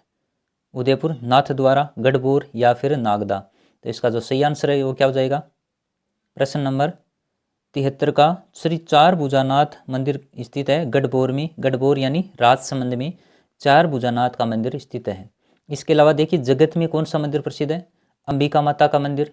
उदयपुर, नाथद्वारा, गढ़बोर या फिर नागदा। तो इसका जो सही आंसर है वो क्या हो जाएगा, प्रश्न नंबर 73 का श्री चार भुजानाथ मंदिर स्थित है गढ़बोर में। गढ़बोर यानी राजसमंद में चार भुजानाथ का मंदिर स्थित है। इसके अलावा देखिए जगत में कौन सा मंदिर प्रसिद्ध है, अंबिका माता का मंदिर,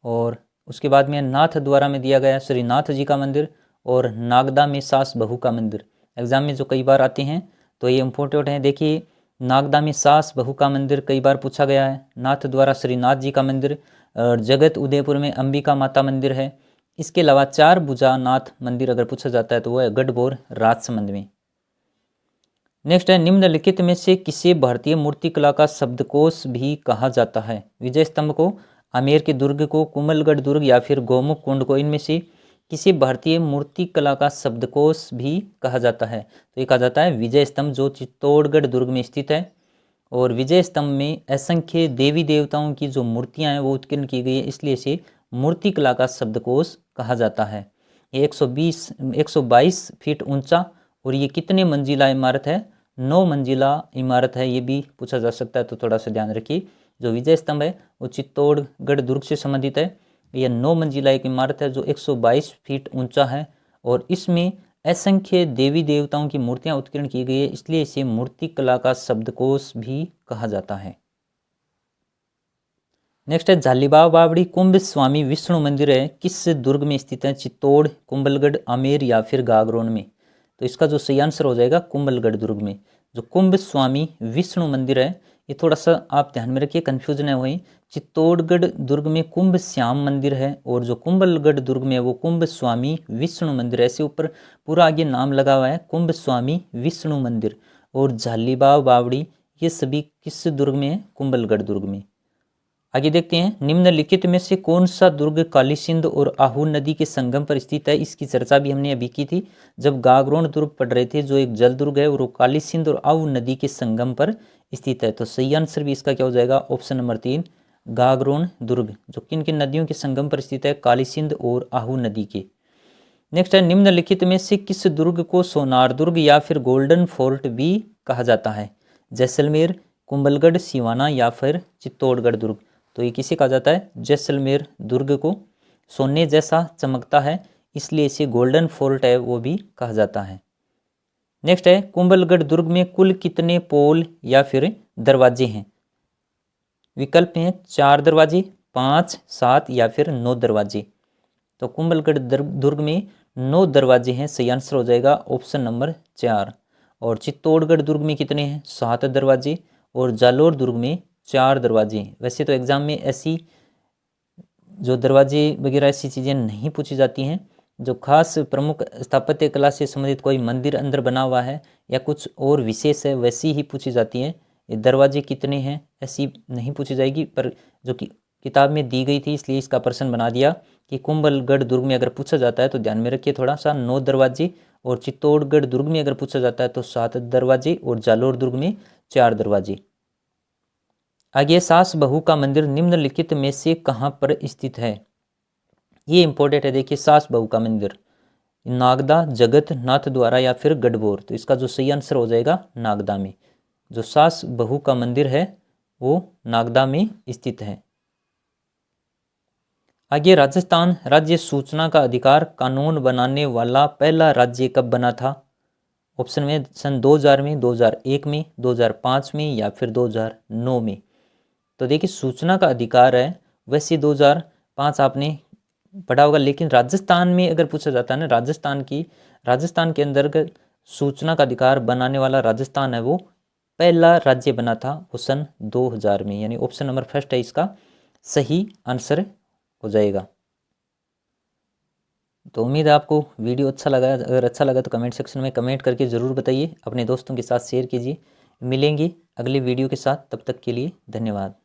और उसके बाद में नाथद्वारा में दिया गया श्री नाथ जी का मंदिर, और नागदा में सास बहू का मंदिर। एग्जाम में जो कई बार आते हैं तो ये इम्पोर्टेंट है। देखिए नागदा में सास बहू का मंदिर कई बार पूछा गया है, नाथद्वारा श्रीनाथ जी का मंदिर, और जगत उदयपुर में अंबिका माता मंदिर है। इसके अलावा चार भुजानाथ मंदिर अगर पूछा जाता है तो वह है गढ़बोर राजसमंद में। नेक्स्ट है निम्नलिखित में से किसे भारतीय मूर्तिकला का शब्दकोश भी कहा जाता है। विजय स्तंभ को, आमेर के दुर्ग को, कुमलगढ़ दुर्ग या फिर गोमुख कुंड को, इनमें से किसी भारतीय मूर्तिकला का शब्दकोश भी कहा जाता है। तो ये कहा जाता है विजय स्तंभ, जो चित्तौड़गढ़ दुर्ग में स्थित है। और विजय स्तंभ में असंख्य देवी देवताओं की जो मूर्तियां हैं वो उत्कीर्ण की गई है, इसलिए इसे मूर्तिकला का शब्दकोश कहा जाता है। ये 122 फीट ऊंचा और ये कितने मंजिला इमारत है, 9 मंजिला इमारत है, ये भी पूछा जा सकता है, तो थोड़ा सा ध्यान रखिए। जो विजय स्तंभ है वो चित्तौड़गढ़ दुर्ग से संबंधित है। यह 9 मंजिला एक इमारत है जो 122 फीट ऊंचा है, और इसमें असंख्य देवी देवताओं की मूर्तियां उत्कीर्ण की गई है, इसलिए इसे मूर्तिकला का शब्दकोश भी कहा जाता है। नेक्स्ट है झालीबाव बावड़ी कुंभ स्वामी विष्णु मंदिर है किस दुर्ग में स्थित है? चित्तौड़, कुंभलगढ़, आमेर या फिर गागरोन में? तो इसका जो सही आंसर हो जाएगा कुंभलगढ़ दुर्ग में। जो कुंभ स्वामी विष्णु मंदिर है, ये थोड़ा सा आप ध्यान में रखिए, कंफ्यूजन है वही। चित्तौड़गढ़ दुर्ग में कुंभ श्याम मंदिर है और जो कुंभलगढ़ दुर्ग में है वो कुंभ स्वामी विष्णु मंदिर है। ऐसे ऊपर पूरा आगे नाम लगा हुआ है कुंभ स्वामी विष्णु मंदिर। और झालीबाव बावड़ी ये सभी किस दुर्ग में है? कुंभलगढ़ दुर्ग में। आगे देखते हैं, निम्नलिखित में से कौन सा दुर्ग काली सिंध और आहू नदी के संगम पर स्थित है? इसकी चर्चा भी हमने अभी की थी जब गागरोन दुर्ग पढ़ रहे थे, जो एक जल दुर्ग है और वो काली सिंध और आहू नदी के संगम पर स्थित है। तो सही आंसर भी इसका क्या हो जाएगा? ऑप्शन नंबर 3 गागरोन दुर्ग, जो किन किन नदियों के संगम पर स्थित है? काली सिंध और आहू नदी के। नेक्स्ट है, निम्नलिखित में से किस दुर्ग को सोनार दुर्ग या फिर गोल्डन फोर्ट भी कहा जाता है? जैसलमेर, कुंभलगढ़, सिवाना या फिर चित्तौड़गढ़ दुर्ग? तो ये किसे कहा जाता है? जैसलमेर दुर्ग को सोने जैसा चमकता है इसलिए इसे गोल्डन फोर्ट है वो भी कहा जाता है। नेक्स्ट है, कुंभलगढ़ दुर्ग में कुल कितने पोल या फिर दरवाजे हैं? विकल्प हैं 4 दरवाजे, 5, 7 या फिर 9 दरवाजे। तो कुंभलगढ़ दुर्ग में 9 दरवाजे हैं, सही आंसर हो जाएगा ऑप्शन नंबर 4। और चित्तौड़गढ़ दुर्ग में कितने हैं? 7 दरवाजे और जालोर दुर्ग में 4 दरवाजे। वैसे तो एग्जाम में ऐसी जो दरवाजे वगैरह ऐसी चीज़ें नहीं पूछी जाती हैं, जो खास प्रमुख स्थापत्य कला से संबंधित कोई मंदिर अंदर बना हुआ है या कुछ और विशेष है वैसी ही पूछी जाती हैं। ये दरवाजे कितने हैं ऐसी नहीं पूछी जाएगी, पर जो कि किताब में दी गई थी इसलिए इसका प्रश्न बना दिया कि कुंभलगढ़ दुर्ग में अगर पूछा जाता है तो ध्यान में रखिए थोड़ा सा 9 दरवाजे, और चित्तौड़गढ़ दुर्ग में अगर पूछा जाता है तो 7 दरवाजे और जालोर दुर्ग में 4 दरवाजे। आगे, सास बहू का मंदिर निम्नलिखित में से कहाँ पर स्थित है? ये इंपॉर्टेंट है, देखिए सास बहू का मंदिर नागदा, जगत नाथ द्वारा या फिर गढ़बोर? तो इसका जो सही आंसर हो जाएगा नागदा में। जो सास बहू का मंदिर है वो नागदा में स्थित है। आगे, राजस्थान राज्य सूचना का अधिकार कानून बनाने वाला पहला राज्य कब बना था? ऑप्शन में सन 2000 में, 2001 में, 2005 में या फिर 2009 में? तो देखिए सूचना का अधिकार है वैसे 2005 आपने पढ़ा होगा, लेकिन राजस्थान में अगर पूछा जाता है ना, राजस्थान के अंदर सूचना का अधिकार बनाने वाला राजस्थान है वो पहला राज्य बना था वो सन 2000 में, यानी ऑप्शन नंबर फर्स्ट है इसका सही आंसर हो जाएगा। तो उम्मीद है आपको वीडियो अच्छा लगा। अगर अच्छा लगा तो कमेंट सेक्शन में कमेंट करके ज़रूर बताइए, अपने दोस्तों के साथ शेयर कीजिए। मिलेंगे अगली वीडियो के साथ, तब तक के लिए धन्यवाद।